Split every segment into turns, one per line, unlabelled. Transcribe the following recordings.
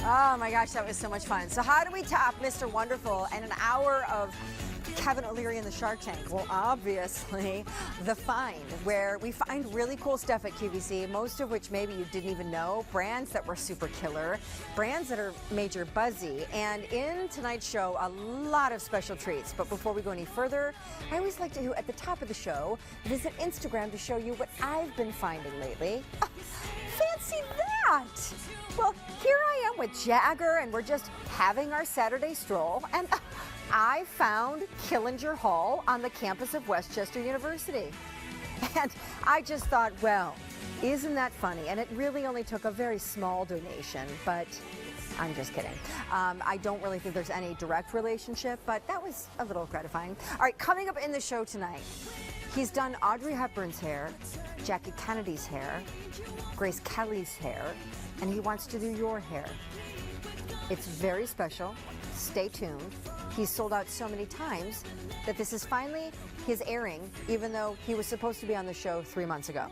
Oh my gosh, that was so much fun. So how do we top Mr. Wonderful and an hour of Kevin O'Leary in the Shark Tank? Well, obviously, The Find, where we find really cool stuff at QVC, most of which maybe you didn't even know, brands that were super killer, brands that are major buzzy, and in tonight's show, a lot of special treats. But before we go any further, I always like to, at the top of the show, visit Instagram to show you what I've been finding lately. Oh, fancy that! Well, here I am with Jagger, and we're just having our Saturday stroll, and I found Killinger Hall on the campus of Westchester University. And I just thought, well, isn't that funny? And it really only took a very small donation, but I'm just kidding. I don't really think there's any direct relationship, but that was a little gratifying. All right, coming up in the show tonight, he's done Audrey Hepburn's hair, Jackie Kennedy's hair, Grace Kelly's hair, and he wants to do your hair. It's very special. Stay tuned. He's sold out so many times that this is finally his airing, even though he was supposed to be on the show 3 months ago.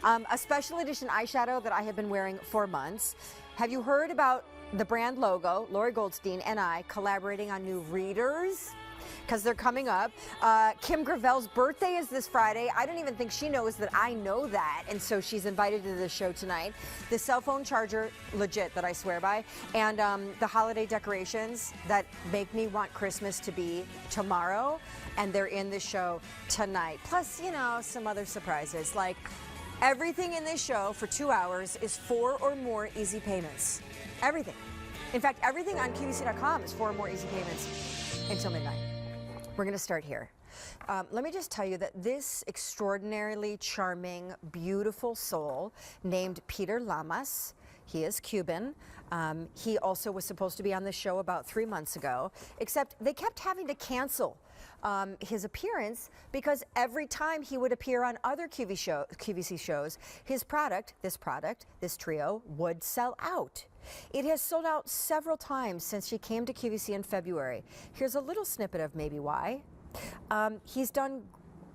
A special edition eyeshadow that I have been wearing for months. Have you heard about the brand logo? Lori Goldstein and I collaborating on new readers, because they're coming up. Kim Gravel's birthday is this Friday. I don't even think she knows that I know that, and so she's invited to the show tonight. The cell phone charger, legit, that I swear by, and the holiday decorations that make me want Christmas to be tomorrow, and they're in the show tonight. Plus, you know, some other surprises, like everything in this show for 2 hours is 4 or more easy payments. Everything. In fact, everything on QVC.com is 4 or more easy payments until midnight. We're going to start here. Let me just tell you that this extraordinarily charming, beautiful soul named Peter Lamas, he is Cuban. He also was supposed to be on the show about 3 months ago, except they kept having to cancel his appearance because every time he would appear on other QVC shows, his product, this trio, would sell out. It has sold out several times since she came to QVC in February. Here's a little snippet of maybe why. He's done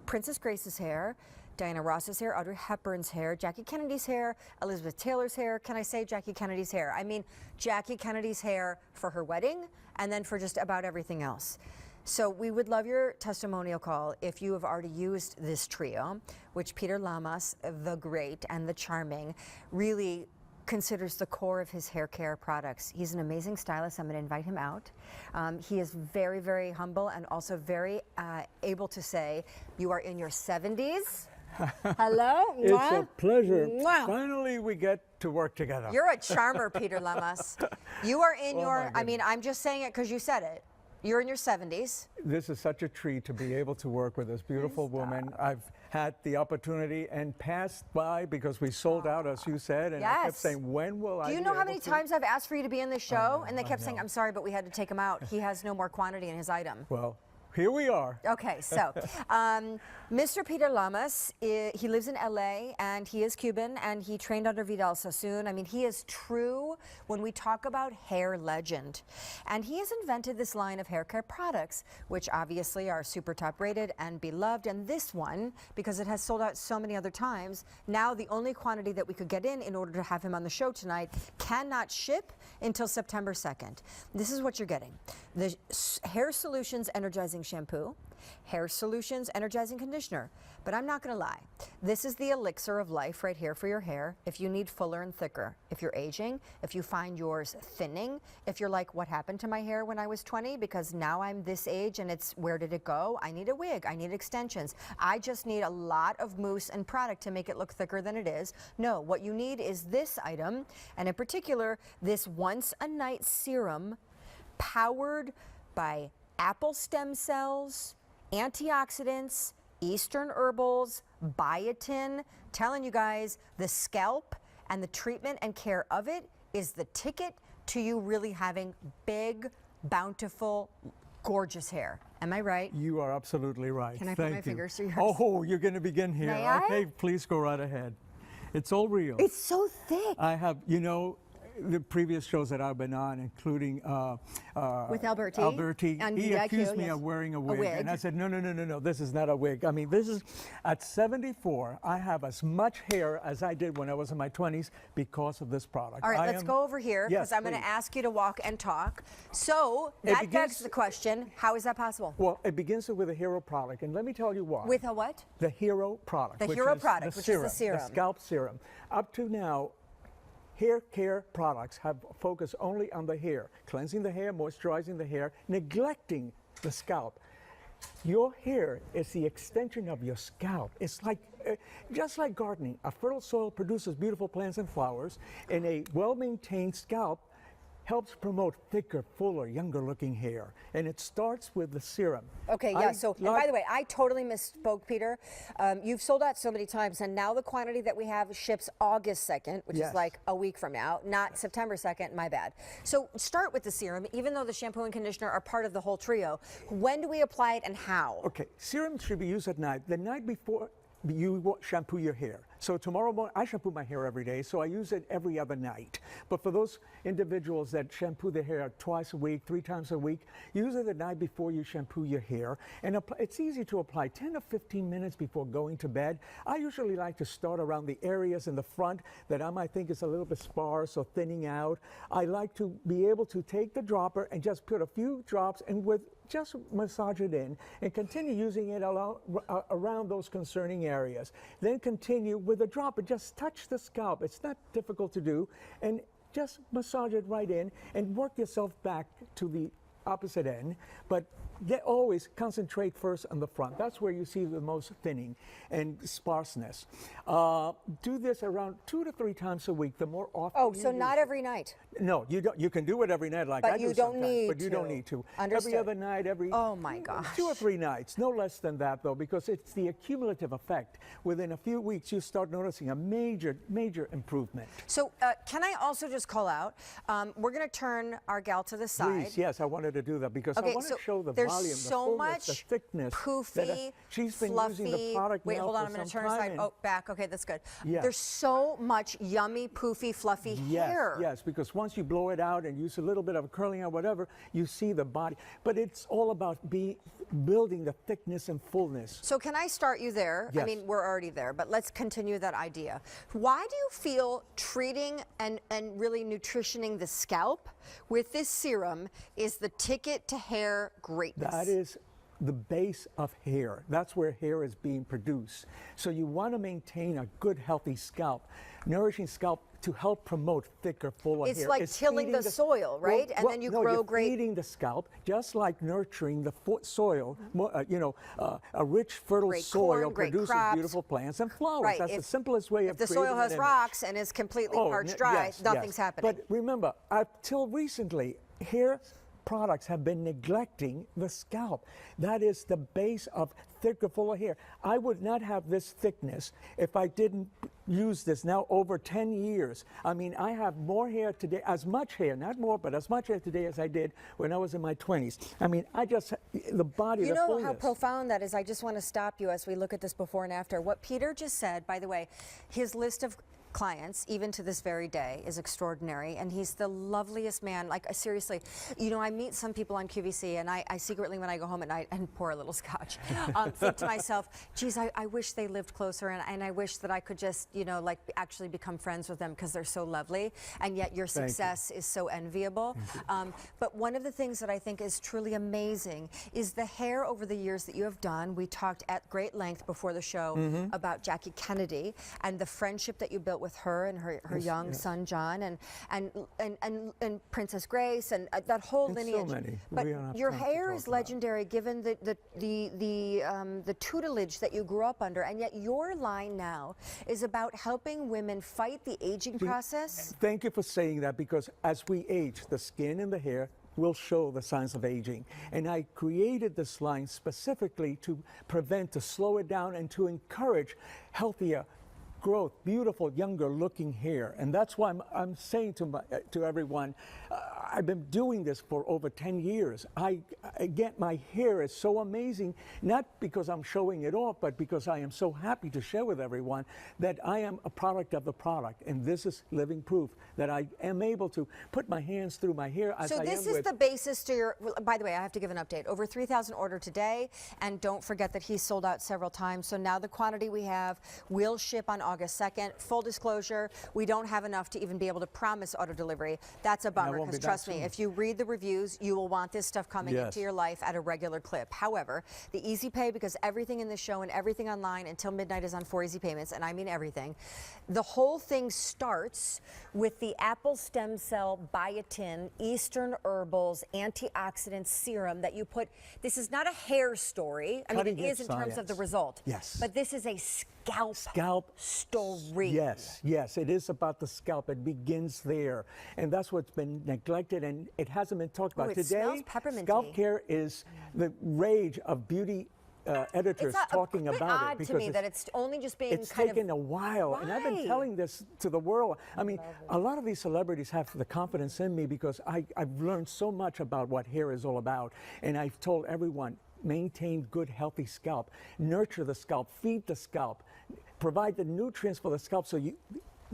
Princess Grace's hair, Diana Ross's hair, Audrey Hepburn's hair, Jackie Kennedy's hair, Elizabeth Taylor's hair. Can I say Jackie Kennedy's hair? I mean Jackie Kennedy's hair for her wedding and then for just about everything else. So we would love your testimonial call if you have already used this trio, which Peter Lamas, the great and the charming, really considers the core of his hair care products. He's an amazing stylist. I'm going to invite him out. He is very, very humble and also very able to say, you are in your 70s. Hello.
It's a pleasure.
Wow.
Finally, we get to work together.
You're a charmer, Peter Lamas. You are in your, I mean, I'm just saying it because you said it. You're in your 70s.
This is such a treat to be able to work with this beautiful woman. I've had the opportunity and passed by because we sold out, as you said, and I kept saying, when will I be able to?
Do you know how many times I've asked for you to be in this show? And they kept saying, I'm sorry, but we had to take him out. He has no more quantity in his item.
Well, here we are.
Okay, so Mr. Peter Lamas, he lives in LA and he is Cuban and he trained under Vidal Sassoon. I mean, he is true when we talk about hair legend. And he has invented this line of hair care products, which obviously are super top rated and beloved. And this one, because it has sold out so many other times, now the only quantity that we could get in order to have him on the show tonight cannot ship until September 2nd. This is what you're getting. The Hair Solutions Energizing Shampoo, Hair Solutions Energizing Conditioner. But I'm not going to lie. This is the elixir of life right here for your hair if you need fuller and thicker. If you're aging, if you find yours thinning, if you're like, what happened to my hair when I was 20? Because now I'm this age and it's, where did it go? I need a wig. I need extensions. I just need a lot of mousse and product to make it look thicker than it is. No, what you need is this item, and in particular, this once a night serum powered by apple stem cells, antioxidants, Eastern herbals, biotin. Telling you guys, the scalp and the treatment and care of it is the ticket to you really having big, bountiful, gorgeous hair. Am I right?
You are absolutely right.
Can I put my fingers through yours?
Oh, you're going to begin here.
May I?
Okay, please go right ahead. It's all real.
It's so thick.
I have, you know, the previous shows that I've been on, including
with Alberti,
and he accused me of wearing a wig. And I said, no, this is not a wig. I mean, this is, at 74, I have as much hair as I did when I was in my 20s because of this product.
All right, let's go over here, because I'm going to ask you to walk and talk. So that begs the question, how is that possible?
Well, it begins with a hero product, and let me tell you why.
With a what?
The hero product.
The hero product, which is the serum.
The scalp serum. Up to now, hair care products have focused only on the hair, cleansing the hair, moisturizing the hair, neglecting the scalp. Your hair is the extension of your scalp. It's like, just like gardening, a fertile soil produces beautiful plants and flowers, and a well-maintained scalp helps promote thicker, fuller, younger-looking hair. And it starts with the serum.
Okay, yeah, so, and by the way, I totally misspoke, Peter. You've sold out so many times, and now the quantity that we have ships August 2nd, which is like a week from now, not September 2nd, my bad. So start with the serum, even though the shampoo and conditioner are part of the whole trio. When do we apply it and how?
Okay, serum should be used at night. The night before you shampoo your hair. So tomorrow morning, I shampoo my hair every day, so I use it every other night. But for those individuals that shampoo their hair twice a week, 3 times a week, use it the night before you shampoo your hair. And it's easy to apply 10 to 15 minutes before going to bed. I usually like to start around the areas in the front that I might think is a little bit sparse or thinning out. I like to be able to take the dropper and just put a few drops and just massage it in and continue using it around those concerning areas. Then continue with a dropper. Just touch the scalp. It's not difficult to do. And just massage it right in and work yourself back to the opposite end. But always concentrate first on the front. That's where you see the most thinning and sparseness. Do this around 2 to 3 times a week. The more often.
Oh, so not every night.
No, you don't. You can do it every night, like I do sometimes. But you don't need to.
Understood.
Every other night,
Oh my gosh.
2 or 3 nights, no less than that, though, because it's the accumulative effect. Within a few weeks, you start noticing a major improvement.
So can I also just call out? We're going to turn our gal to the side.
Please, yes, I wanted to do that because I want to show the volume, the
so
fullness,
much
the thickness.
Poofy,
she's been
fluffy.
using the product
Wait,
now
hold on.
for
I'm going to
some
turn
time.
aside. Oh, back. Okay, that's good.
Yeah.
There's so much yummy, poofy, fluffy hair.
Yes, because once you blow it out and use a little bit of curling or whatever, you see the body. But it's all about building the thickness and fullness.
So can I start you there?
Yes.
I mean, we're already there, but let's continue that idea. Why do you feel treating and really nutritioning the scalp with this serum is the ticket to hair greatness?
That is the base of hair. That's where hair is being produced. So you want to maintain a good, healthy scalp, nourishing scalp to help promote thicker, fuller hair.
It's like tilling the soil, right? And then you grow great.
Feeding the scalp, just like nurturing the soil. A rich, fertile
great
soil
corn, great
produces
crops.
beautiful plants and flowers.
Right.
That's the simplest way of
If the
creating
soil has
an image.
rocks and is completely parched dry, nothing's happening.
But remember, until recently, hair products have been neglecting the scalp. That is the base of thicker, fuller hair. I would not have this thickness if I didn't use this now over 10 years. I mean, I have more hair today, as much hair, not more, but as much hair today as I did when I was in my 20s. I mean, the body,
you
the
know
fullness.
how profound that is. I just want to stop you as we look at this before and after. What Peter just said, by the way, his list of clients, even to this very day, is extraordinary, and he's the loveliest man. Like, seriously, I meet some people on QVC, and I secretly, when I go home at night and pour a little scotch, think to myself, geez, I wish they lived closer, and I wish that I could just, actually become friends with them because they're so lovely, and yet your success is so enviable. But one of the things that I think is truly amazing is the hair over the years that you have done. We talked at great length before the show about Jackie Kennedy and the friendship that you built with her and her young son John and Princess Grace and that whole lineage.
So many.
But your hair is legendary, given the tutelage that you grew up under, and yet your line now is about helping women fight the aging process.
Thank you for saying that, because as we age, the skin and the hair will show the signs of aging. And I created this line specifically to prevent, to slow it down, and to encourage healthier growth, beautiful, younger looking hair. And that's why I'm saying to everyone, I've been doing this for over 10 years. Again, my hair is so amazing, not because I'm showing it off, but because I am so happy to share with everyone that I am a product of the product. And this is living proof that I am able to put my hands through my hair as I am with.
So this is the basis to your, by the way, I have to give an update. Over 3,000 ordered today, and don't forget that he's sold out several times. So now the quantity we have will ship on August 2nd. Full disclosure, we don't have enough to even be able to promise auto delivery. That's a bummer, because trust me, if you read the reviews, you will want this stuff coming into your life at a regular clip. However, the easy pay, because everything in the show and everything online until midnight is on 4 easy payments, and I mean everything. The whole thing starts with the apple stem cell biotin Eastern Herbals antioxidant serum that you put. This is not a hair story. I mean, it is in terms of the result.
Yes.
But this is a scalp story.
Yes, yes, it is about the scalp. It begins there. And that's what's been neglected, and it hasn't been talked about.
It smells pepperminty.
Scalp care is the rage of beauty editors talking about it,
because to me that it's only just being
it's taken a while, and I've been telling this to the world. I mean, a lot of these celebrities have the confidence in me because I've learned so much about what hair is all about, and I've told everyone, maintain good, healthy scalp, nurture the scalp, feed the scalp, provide the nutrients for the scalp, so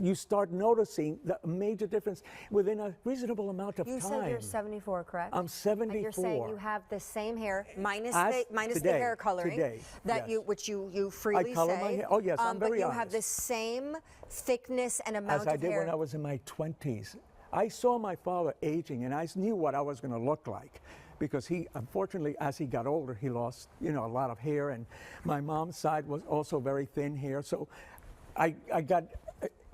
you start noticing the major difference within a reasonable amount of time.
You said you're 74, correct?
I'm 74.
And you're saying you have the same hair, minus
today,
the hair coloring,
that
which you freely
I color
say.
my hair. Oh yes, I'm very honest.
But you have the same thickness and amount of hair.
As I did when I was in my 20s. I saw my father aging, and I knew what I was going to look like, because he, unfortunately, as he got older, he lost, a lot of hair, and my mom's side was also very thin hair. So I got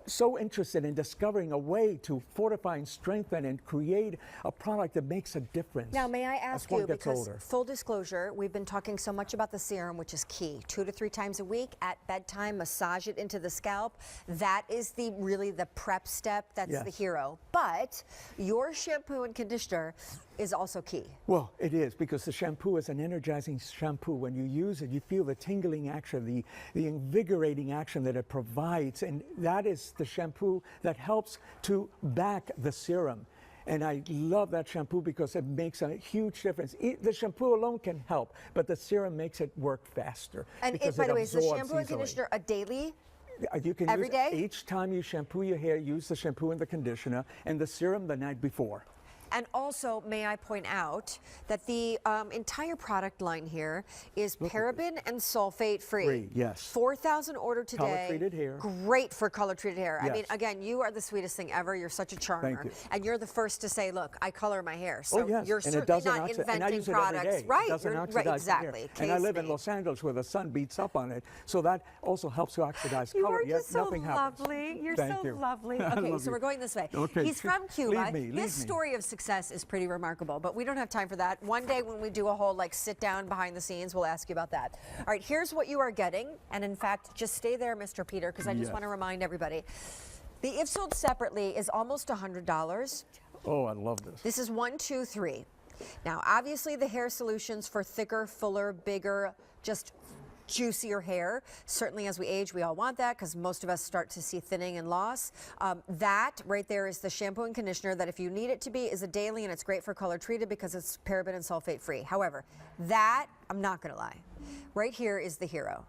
so interested in discovering a way to fortify and strengthen and create a product that makes a difference.
Now, may I ask you, because
older.
Full disclosure, we've been talking so much about the serum, which is key. 2 to 3 times a week at bedtime, massage it into the scalp. That is really the prep step. That's the hero. But your shampoo and conditioner is also key.
Well, it is, because the shampoo is an energizing shampoo. When you use it, you feel the tingling action, the invigorating action that it provides, and that is the shampoo that helps to back the serum. And I love that shampoo because it makes a huge difference. The shampoo alone can help, but the serum makes it work faster.
And by the way, is the shampoo and conditioner a daily?
You can
every day?
Each time you shampoo your hair, use the shampoo and the conditioner, and the serum the night before.
And also, may I point out that the entire product line here is paraben and sulfate free.
Yes.
4,000 ordered today.
Color-treated hair.
Great for color-treated hair.
Yes.
I mean, again, you are the sweetest thing ever. You're such a charmer.
Thank you.
And you're the first to say, look, I color my hair. So
yes.
you're
and
certainly not inventing
and I use
products.
It every day.
Right.
It doesn't oxidize
exactly.
And I live in Los Angeles where the sun beats up on it. So that also helps to oxidize
you
color.
are just so
nothing
lovely.
Happens.
You're
Thank
so
you.
lovely. Okay, so we're going this way.
Okay.
He's from Cuba.
Leave
His story of success is pretty remarkable, but we don't have time for that. One day when we do a whole sit down behind the scenes, we'll ask you about that. All right, here's what you are getting. And in fact, just stay there, Mr. Peter, because I just want to remind everybody. The if sold separately is almost $100.
Oh, I love this.
This is 1, 2, 3. Now, obviously the hair solutions for thicker, fuller, bigger, just juicier hair. Certainly as we age, we all want that, because most of us start to see thinning and loss. That right there is the shampoo and conditioner that, if you need it to be, is a daily, and it's great for color treated because it's paraben and sulfate free. However, that, I'm not going to lie, right here is the hero.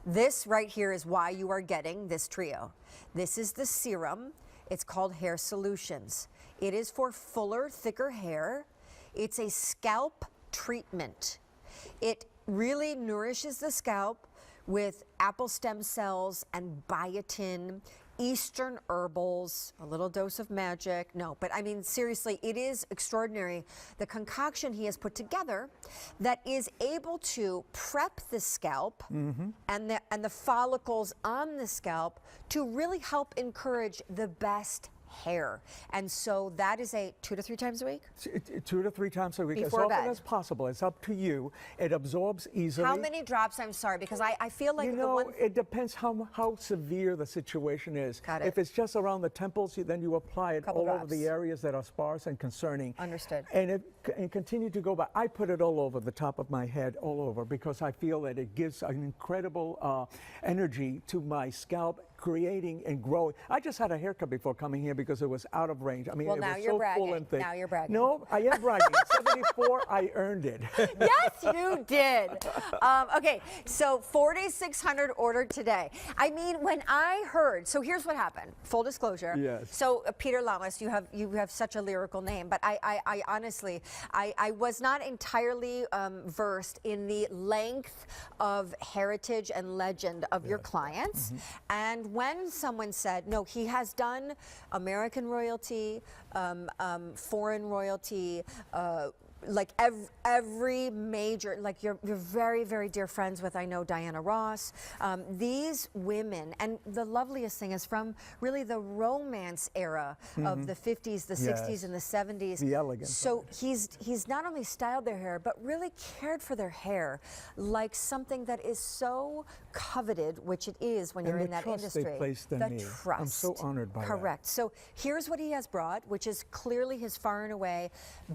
This right here is why you are getting this trio. This is the serum. It's called Hair Solutions. It is for fuller, thicker hair. It's a scalp treatment. It really nourishes the scalp with apple stem cells and biotin, Eastern herbals, a little dose of magic. No, but I mean, seriously, it is extraordinary. The concoction he has put together that is able to prep the scalp and the follicles on the scalp to really help encourage the best hair. And so that is a 2 to 3 times a week?
2 to 3 times a week,
Before
as often
bed.
as possible. It's up to you. It absorbs easily.
How many drops? I'm sorry, because I feel like
it depends how severe the situation is.
Got it.
If it's just around the temples, then you apply it all over the areas that are sparse and concerning.
Understood.
And continue to go by. I put it all over the top of my head, all over, because I feel that it gives an incredible energy to my scalp, creating and growing. I just had a haircut before coming here because it was out of range. I mean,
Well,
it
now
was
you're
so
bragging.
full and thick.
Now you're bragging.
No, I am bragging. 74, I earned it.
Yes, you did. Okay, so 4,600 ordered today. I mean, when I heard, so here's what happened. Full disclosure.
Yes.
So Peter Lamas, you have such a lyrical name, but I honestly, I was not entirely versed in the length of heritage and legend of your clients. And when someone said, no, he has done American royalty, foreign royalty, like every major, like you're very, very dear friends with, I know, Diana Ross. These women, and the loveliest thing is from really the romance era of the 50s, the 60s, and the 70s.
The elegance.
So he's not only styled their hair, but really cared for their hair like something that is so coveted, which it is when you're in that industry.
They placed in me.
Trust.
I'm so honored by that.
Correct. So here's what he has brought, which is clearly his far and away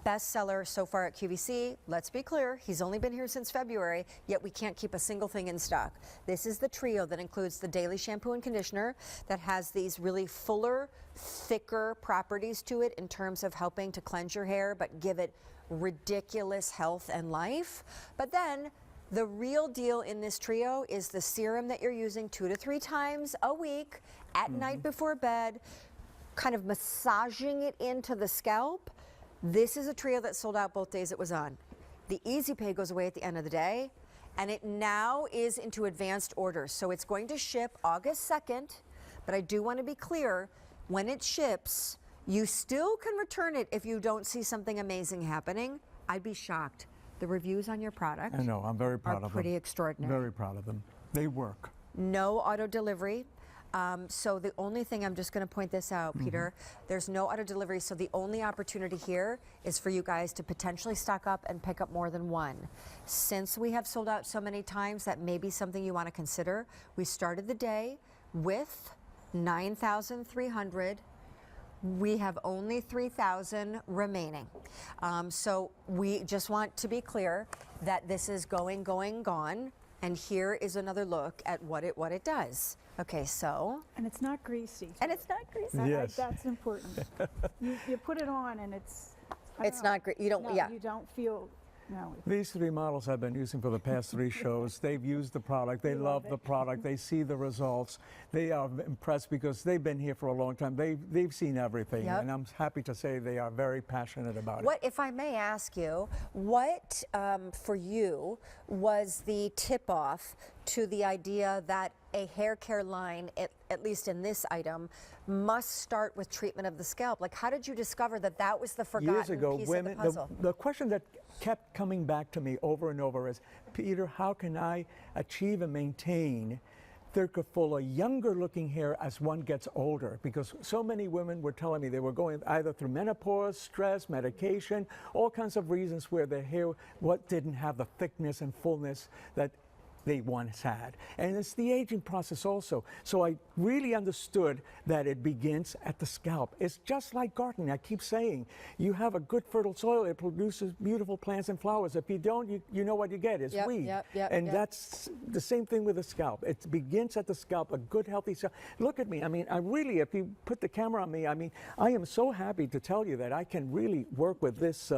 bestseller so far at QVC. Let's be clear, he's only been here since February, yet we can't keep a single thing in stock. This is the trio that includes the daily shampoo and conditioner that has these really fuller, thicker properties to it in terms of helping to cleanse your hair, but give it ridiculous health and life. But then the real deal in this trio is the serum that you're using 2 to 3 times a week at night before bed, kind of massaging it into the scalp. This is a trio that sold out both days it was on. The Easy Pay goes away at the end of the day, and it now is into advanced orders. So it's going to ship August 2nd, but I do want to be clear, when it ships, you still can return it if you don't see something amazing happening. I'd be shocked. The reviews on your product
I know, I'm very proud of them.
pretty extraordinary.
Very proud of them. They work.
No auto delivery. So the only thing, I'm just going to point this out, Peter, there's no auto delivery. So the only opportunity here is for you guys to potentially stock up and pick up more than one. Since we have sold out so many times, that may be something you want to consider. We started the day with 9,300. We have only 3,000 remaining. So we just want to be clear that this is going, gone. And here is another look at what it does. Okay, so.
And it's not greasy.
And it's not greasy.
Yes.
That's important. you put it on and it's.
It's not great. You don't.
No,
Yeah.
you don't feel. No.
These 3 models I've been using for the past 3 shows, they've used the product, they love the product, they see the results, they are impressed because they've been here for a long time, they've seen everything,
Yep.
and I'm happy to say they are very passionate about
What, if I may ask you, what for you was the tip-off to the idea that a hair care line, at least in this item, must start with treatment of the scalp? Like, how did you discover that that was the forgotten
Years ago,
piece
women,
of the puzzle?
the question that kept coming back to me over and over is, Peter, how can I achieve and maintain thicker, fuller, younger looking hair as one gets older? Because so many women were telling me they were going either through menopause, stress, medication, all kinds of reasons where their hair didn't have the thickness and fullness that they once had. And it's the aging process also. So I really understood that it begins at the scalp. It's just like gardening. I keep saying, you have a good fertile soil, it produces beautiful plants and flowers. If you don't, you know what you get is weed. And that's the same thing with the scalp. It begins at the scalp, a good healthy scalp. Look at me. I mean, I really, if you put the camera on me, I mean, I am so happy to tell you that I can really work with this.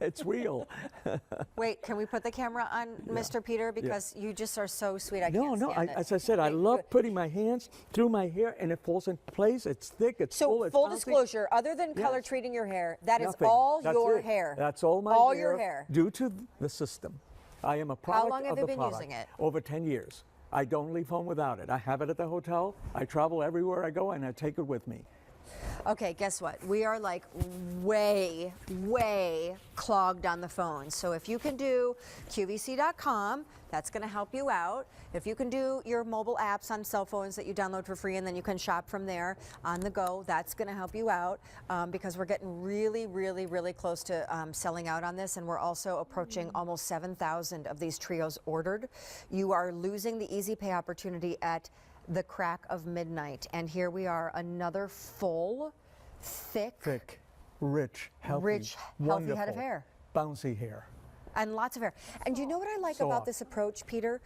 It's real.
Wait, can we put the camera on Mr. Peter? Because you just are so sweet. I can't
No,
stand it.
as I said, I love putting my hands through my hair and it falls in place. It's thick, it's full,
So
it's
full
bouncy.
disclosure, other than color treating your hair, that is
Nothing.
all
That's
your
it.
hair.
That's all my
all
hair.
your hair.
Due to the system. I am a product
long have
of
you
the
been
product.
using it?
Over 10 years. I don't leave home without it. I have it at the hotel. I travel everywhere I go and I take it with me.
Okay, guess what? We are like way clogged on the phone. So if you can do QVC.com, that's going to help you out. If you can do your mobile apps on cell phones that you download for free and then you can shop from there on the go, that's going to help you out because we're getting really close to selling out on this, and we're also approaching almost 7,000 of these trios ordered. You are losing the Easy Pay opportunity at the crack of midnight, and here we are, another full, thick,
Thick, rich, healthy,
healthy head of
wonderful,
hair.
bouncy hair.
And lots of hair. And you know what I like about
Soft.
this approach, Peter?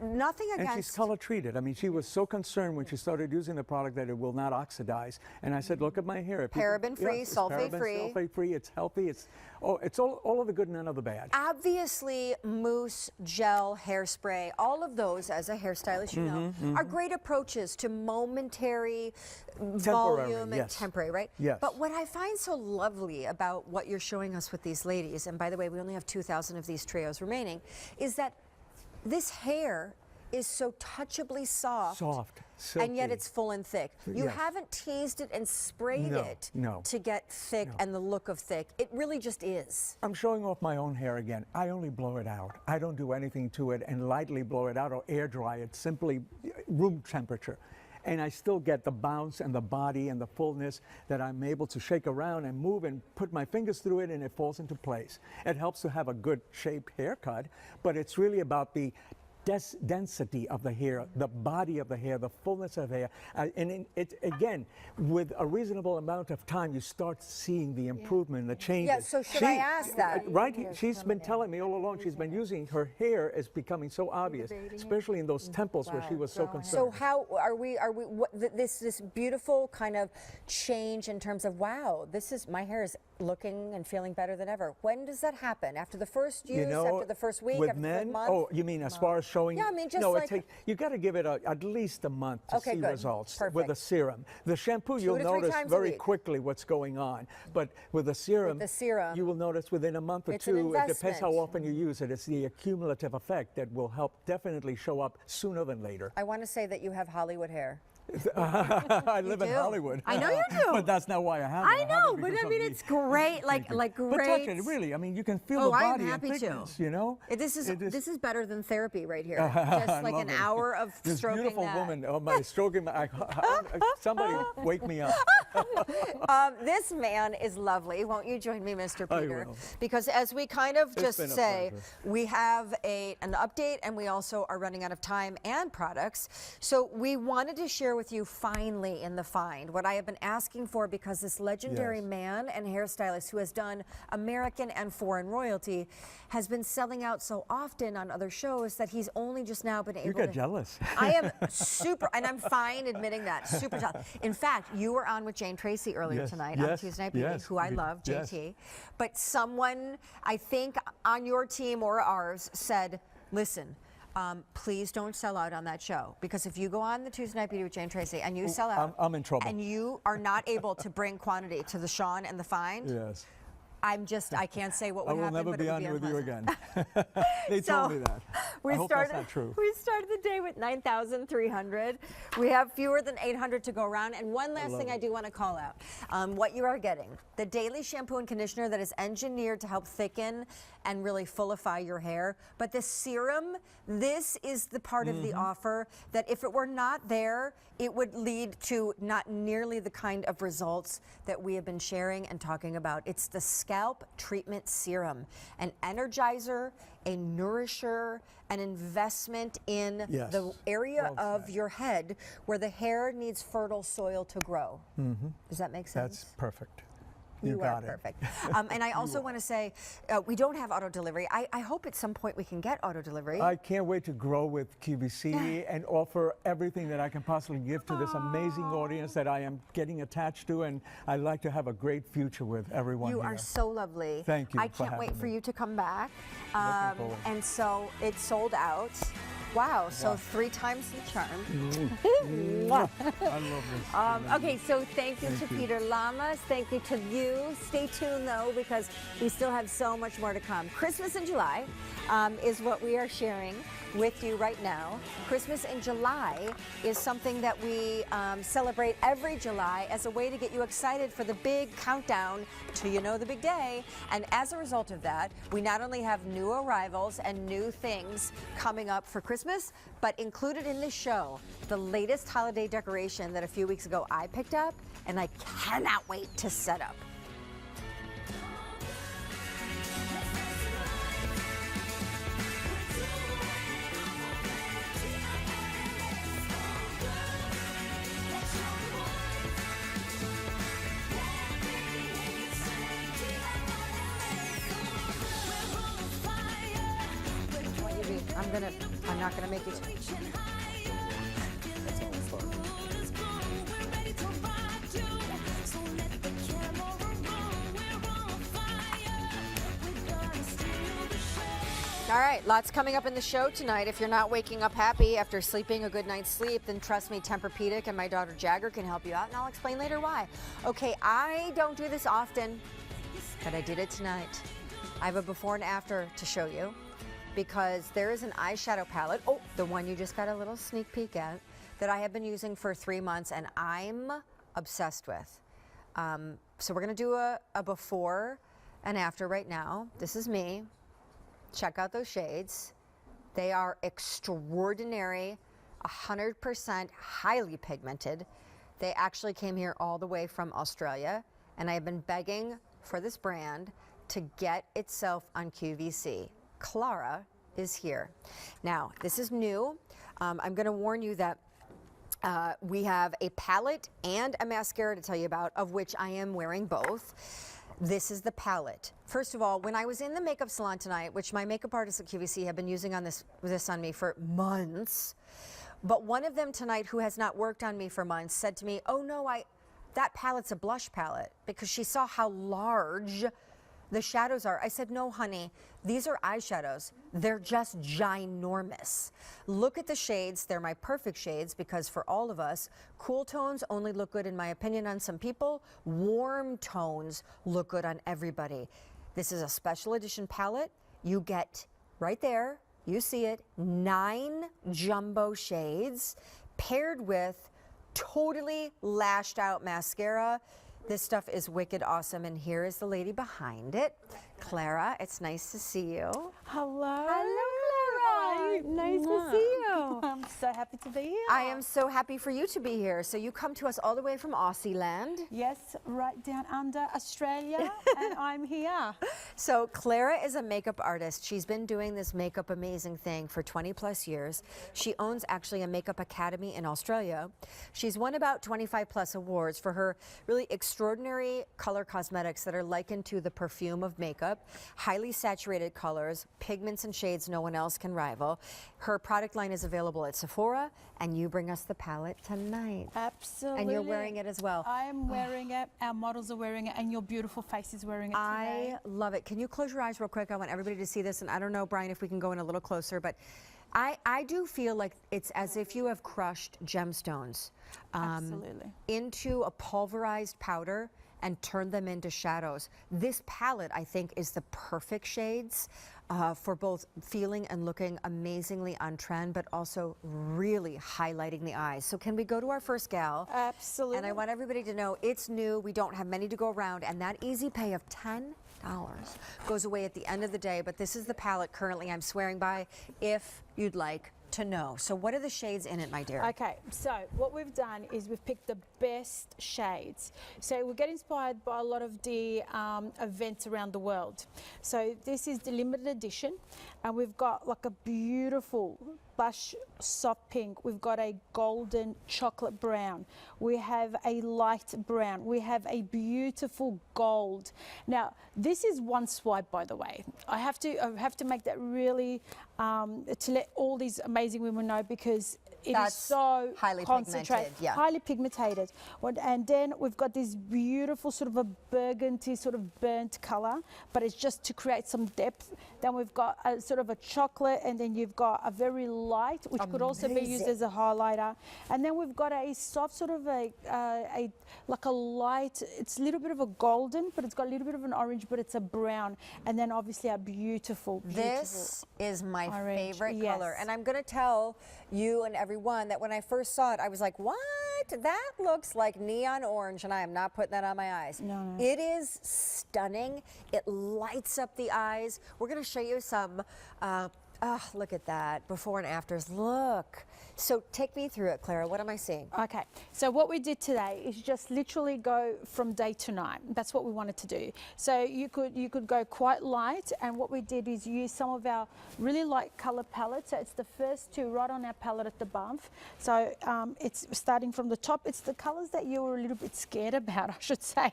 Nothing
And
against.
she's color treated. I mean, she was so concerned when she started using the product that it will not oxidize. And I said, look at my hair.
Paraben-free,
it's
sulfate-free.
Sulfate-free, it's healthy, it's all of the good and none of the bad.
Obviously, mousse, gel, hairspray, all of those, as a hairstylist, you know, are great approaches to momentary volume and
yes.
temporary, right?
Yes.
But what I find so lovely about what you're showing us with these ladies, and by the way, we only have 2,000 of these trios remaining, is that this hair is so touchably soft.
Soft,
And yet
silky.
it's full and thick. You
Yes.
haven't teased it and sprayed it
no.
to get thick and the look of thick. It really just is.
I'm showing off my own hair again. I only blow it out. I don't do anything to it and lightly blow it out or air dry it, simply room temperature. And I still get the bounce and the body and the fullness that I'm able to shake around and move and put my fingers through it and it falls into place. It helps to have a good shaped haircut, but it's really about the density of the hair, the body of the hair, the fullness of hair. Again, with a reasonable amount of time, you start seeing the improvement, the changes.
Yeah, so should I ask that?
Right, she's been telling me all along, she's been using, her hair is becoming so obvious, especially in those temples where she was so concerned.
So how are we, this beautiful kind of change in terms of, wow, my hair is looking and feeling better than ever. When does that happen? After the first use, after the first week,
with
after the
men,
first month?
oh, you mean as far as showing?
Yeah, I mean, just
no,
like-
you got to give it at least a month to
Okay,
see
good.
results
Perfect.
with a serum. The shampoo, you'll
to 3
notice
times a
very
week.
quickly what's going on, but with the serum, you will notice within a month or
It's an
two. It depends how
investment.
often you use it. It's the accumulative effect that will help definitely show up sooner than later.
I want to say that you have Hollywood hair.
I live in
do.
Hollywood.
I know you do.
But that's not why I have it.
I
have
know,
it
but
because
I
of
mean,
the-
it's great, like
But
great.
touch it, really. I mean, you can feel
Oh,
the
I'm
body and
happy to.
thickness, you know?
This is
It
this is better than therapy right here. Just like
love
an
it.
hour of
This
stroking
beautiful
that.
woman, oh my, stroking my, somebody wake me up.
This man is lovely. Won't you join me, Mr.
I
Peter?
will.
Because as we kind of
It's
just
been a
say,
pleasure.
we have an update and we also are running out of time and products. So we wanted to share with you finally in the find what I have been asking for, because this legendary
Yes.
man and hairstylist who has done American and foreign royalty has been selling out so often on other shows that he's only just now been able
You got
to.
jealous.
I am super, and I'm fine admitting that, super jealous. In fact, you were on with Jane Tracy earlier
Yes,
tonight on
yes,
Tuesday Night Beauty,
yes,
who I
we-
love,
yes.
JT. But someone, I think on your team or ours, said, listen, please don't sell out on that show, because if you go on the Tuesday Night Beauty with Jane Tracy and you sell out,
I'm in trouble.
and you are not able to bring quantity to the Shawn and the Find,
Yes.
I can't say what
I
would
will
happen,
never
but
be
it would
on
be
with you
unpleasant.
again. They told me that.
We
I hope
started,
that's not true.
We started the day with 9,300. We have fewer than 800 to go around. And one last thing I do want to call out, what you are getting, the daily shampoo and conditioner that is engineered to help thicken and really fullify your hair. But the serum, this is the part of the offer that if it were not there, it would lead to not nearly the kind of results that we have been sharing and talking about. It's the Scalp Treatment Serum, an energizer, a nourisher, an investment in
Yes.
the area
Well
of
said.
your head where the hair needs fertile soil to grow. Does that make sense?
That's perfect. You
are
got it.
perfect. And I also want to say, we don't have auto delivery. I hope at some point we can get auto delivery.
I can't wait to grow with QVC and offer everything that I can possibly give to this amazing audience that I am getting attached to, and I'd like to have a great future with everyone
You
here.
are so lovely.
Thank you
I
for
can't wait
having
for
me.
you to come back.
forward.
And so it's sold out. Wow, so 3 times the charm.
I love this.
Okay, so thank you to
Thank you.
Peter Lamas. Thank you to you. Stay tuned, though, because we still have so much more to come. Christmas in July is what we are sharing with you right now. Christmas in July is something that we celebrate every July as a way to get you excited for the big countdown to, the big day. And as a result of that, we not only have new arrivals and new things coming up for Christmas, but included in this show, the latest holiday decoration that a few weeks ago I picked up, and I cannot wait to set up. I'm not gonna make you. All right, lots coming up in the show tonight. If you're not waking up happy after sleeping a good night's sleep, then trust me, Tempur-Pedic and my daughter Jagger can help you out, and I'll explain later why. Okay, I don't do this often, but I did it tonight. I have a before and after to show you because there is an eyeshadow palette, the one you just got a little sneak peek at, that I have been using for 3 months and I'm obsessed with. So we're gonna do a before and after right now. This is me. Check out those shades. They are extraordinary, 100% highly pigmented. They actually came here all the way from Australia, and I have been begging for this brand to get itself on QVC. Clara is here. Now, this is new. I'm gonna warn you that we have a palette and a mascara to tell you about, of which I am wearing both. This is the palette. First of all, when I was in the makeup salon tonight, which my makeup artists at QVC have been using on this on me for months, but one of them tonight who has not worked on me for months said to me, oh no, that palette's a blush palette, because she saw how large the shadows are. I said, no, honey, these are eyeshadows. They're just ginormous. Look at the shades. They're my perfect shades because for all of us, cool tones only look good, in my opinion, on some people. Warm tones look good on everybody. This is a special edition palette. You get right there, you see it, 9 jumbo shades paired with totally lashed out mascara. This stuff is wicked awesome, and here is the lady behind it. Clara, it's nice to see you.
Hello.
Hello, Clara.
Nice to see you. I'm so happy to be here.
I am so happy for you to be here. So you come to us all the way from Aussie land.
Yes, right down under Australia, and I'm here.
So Clara is a makeup artist. She's been doing this makeup amazing thing for 20 plus years. She owns actually a makeup academy in Australia. She's won about 25 plus awards for her really extraordinary color cosmetics that are likened to the perfume of makeup, highly saturated colors, pigments and shades no one else can rival. Her product line is available at Sephora, and you bring us the palette tonight.
Absolutely.
And you're wearing it as well.
I am wearing it, our models are wearing it, and your beautiful face is wearing it today.
I love it. Can you close your eyes real quick? I want everybody to see this, and I don't know, Brian, if we can go in a little closer, but I do feel like it's as if you have crushed gemstones into a pulverized powder and turned them into shadows. This palette, I think, is the perfect shades for both feeling and looking amazingly on trend, but also really highlighting the eyes. So can we go to our first gal?
Absolutely.
And I want everybody to know it's new. We don't have many to go around, and that easy pay of $10 goes away at the end of the day. But this is the palette currently I'm swearing by, if you'd like to know. So what are the shades in it, my dear?
Okay, so what we've done is we've picked the best shades. So we get inspired by a lot of the events around the world. So this is the limited edition, and we've got like a beautiful blush soft pink. We've got a golden chocolate brown. We have a light brown. We have a beautiful gold. Now, this is one swipe, by the way. I have to make that really to let all these amazing women know, because it is so
highly
concentrated,
pigmented, yeah.
highly pigmented. And then we've got this beautiful sort of a burgundy sort of burnt color, but it's just to create some depth. Then we've got a sort of a chocolate, and then you've got a very light, which could also be used as a highlighter. And then we've got a soft sort of like a light, it's a little bit of a golden, but it's got a little bit of an orange, but it's a brown. And then obviously a beautiful,
This is my
orange,
favorite color. And I'm gonna tell you and everyone that when I first saw it, I was like, what? That looks like neon orange, and I am not putting that on my eyes.
No.
It is stunning. It lights up the eyes. We're gonna show you some, look at that, before and afters, look. So take me through it, Clara, what am I seeing?
Okay, so what we did today is just literally go from day to night. That's what we wanted to do. So you could go quite light, and what we did is use some of our really light color palettes. So it's the first two right on our palette at the above. So it's starting from the top. It's the colors that you were a little bit scared about, I should say,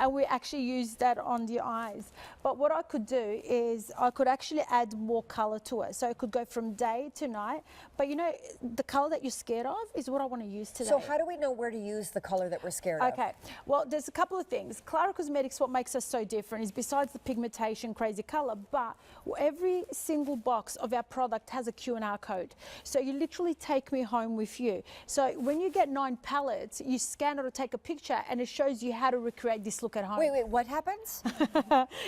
and we actually used that on the eyes. But what I could do is I could actually add more color to it. color. So it could go from day to night. But you know, the color that you're scared of is what I want to use today.
So how do we know where to use the color that we're scared of?
Okay, well, there's a couple of things. Clara Cosmetics, what makes us so different is besides the pigmentation, crazy color, but every single box of our product has a QR code. So you literally take me home with you. So when you get 9 palettes, you scan it or take a picture and it shows you how to recreate this look at home.
Wait, what happens?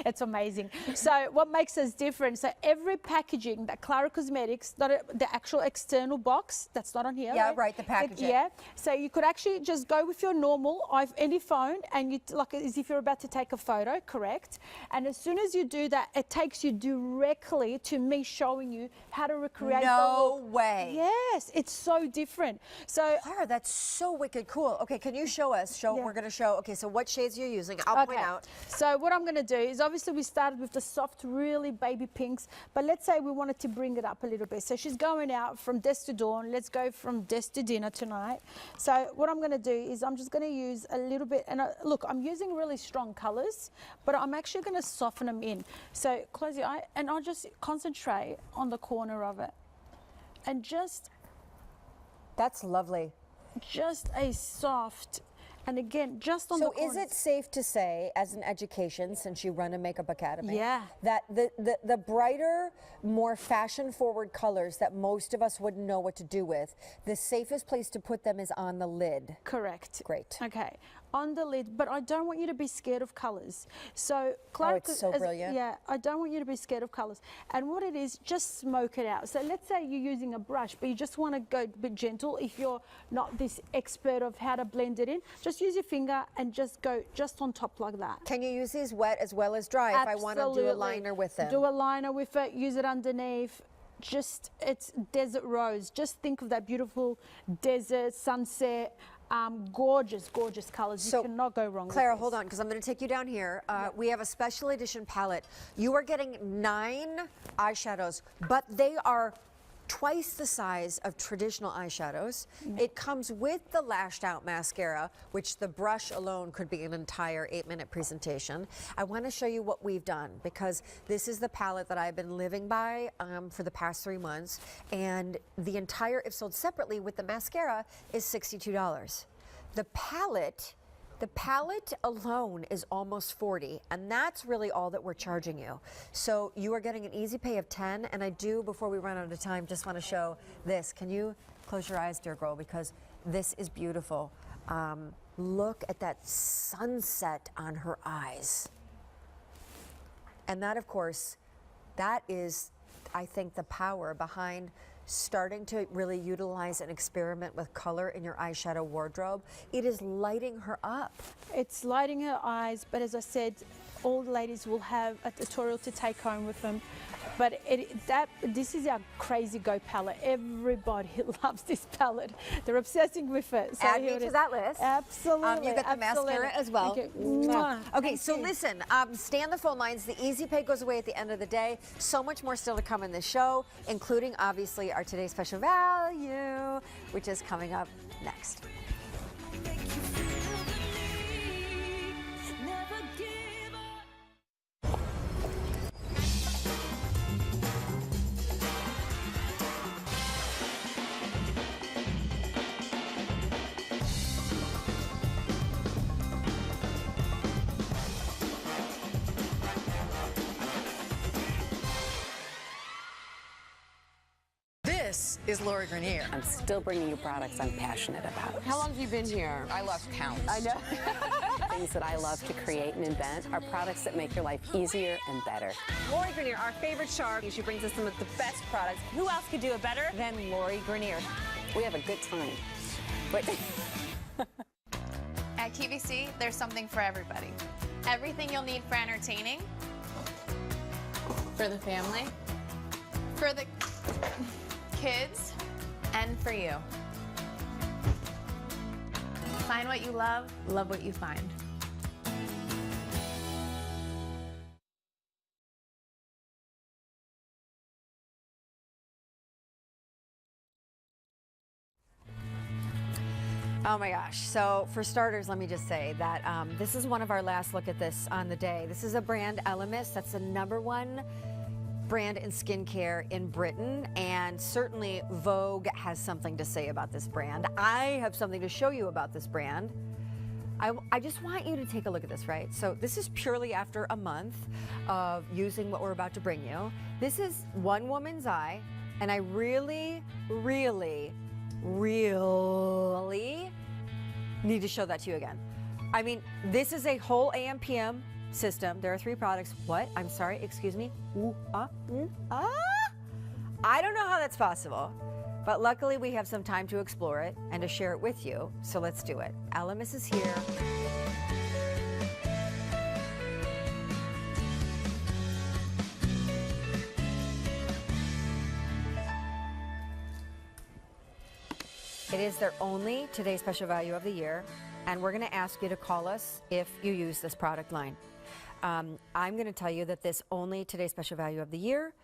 It's amazing. So what makes us different, so every packaging that Clara Cosmetics, not the actual external box, that's not on here.
Yeah, right, the packaging.
Yeah, so you could actually just go with your normal any phone and you, like as if you're about to take a photo, correct? And as soon as you do that, it takes you directly to me showing you how to recreate
No
the look.
way.
Yes, it's so different. So
Clara, that's so wicked cool. Okay, can you show us?
Yeah.
We're going to show. Okay, so what shades you're using? I'll point out.
So what I'm going to do is obviously we started with the soft, really baby pinks, but let's say we wanted to bring it up a little bit. So she's going out from dusk to dawn. Let's go from dusk to dinner tonight. So what I'm going to do is I'm just going to use a little bit, and look, I'm using really strong colors, but I'm actually going to soften them in. So close your eye, and I'll just concentrate on the corner of it, and just
Lovely.
a soft. And again, just on the
So
corners.
is it safe to say, as an education, since you run a makeup academy,
Yeah.
that the brighter, more fashion-forward colors that most of us wouldn't know what to do with, the safest place to put them is on the lid?
Correct.
Great.
Okay, on the lid, but I don't want you to be scared of colors. So, Clara,
it's so brilliant.
Yeah, I don't want you to be scared of colors. And what it is, just smoke it out. So let's say you're using a brush, but you just want to go a bit gentle. If you're not this expert of how to blend it in, just use your finger and just go just on top like that.
Can you use these wet as well as dry if I want to do a
Absolutely.
liner with them?
Do a liner with it, use it underneath. Just, it's desert rose. Just think of that beautiful desert, sunset, gorgeous, gorgeous colors.
So,
you cannot go wrong
Clara,
with this.
hold on, because I'm going to take you down here. We have a special edition palette. You are getting 9 eyeshadows, but they are twice the size of traditional eyeshadows. It comes with the lashed out mascara, which the brush alone could be an entire 8-minute presentation. I want to show you what we've done, because this is the palette that I've been living by for the past 3 months, and the entire, if sold separately with the mascara, is $62. The palette alone is almost $40, and that's really all that we're charging you. So you are getting an easy pay of $10, and I do, before we run out of time, just want to show this. Can you close your eyes, dear girl, because this is beautiful. Look at that sunset on her eyes. And that, of course, that is, I think, the power behind starting to really utilize and experiment with color in your eyeshadow wardrobe. It is lighting her up.
It's lighting her eyes, but as I said, all the ladies will have a tutorial to take home with them. But this is our crazy go palette. Everybody loves this palette. They're obsessing with it. So
Add
here
me
it
to
is.
that list.
Absolutely.
You get the
absolutely.
mascara as well.
Okay,
Okay,
Thank
so
you.
listen, stay on the phone lines. The easy pay goes away at the end of the day. So much more still to come in this show, including obviously our today's special value, which is coming up next.
This is Lori Grenier.
I'm still bringing you products I'm passionate about.
How long have you been here? I lost count.
I know. Things that I love to create and invent are products that make your life easier and better.
Lori Grenier, our favorite shark. She brings us some of the best products. Who else could do it better than Lori Grenier?
We have a good time. Wait.
At QVC, there's something for everybody. Everything you'll need for entertaining, for the family, for the kids, and for you. Find what you love what you find.
Oh my gosh. So for starters, let me just say that this is one of our last look at this on the day. This is a brand, Elemis. That's the #1 brand in skincare in Britain, and certainly Vogue has something to say about this brand. I have something to show you about this brand. I just want you to take a look at this, right? So this is purely after a month of using what we're about to bring you. This is one woman's eye, and I really, really, really need to show that to you again. I mean, this is a whole AM/PM system. There are 3 products. What? I'm sorry, excuse me. Ooh, I don't know how that's possible. But luckily, we have some time to explore it and to share it with you. So let's do it. Elemis is here. It is their only Today Special Value of the year. And we're going to ask you to call us if you use this product line. I'm going to tell you that this only Today Special Value of the year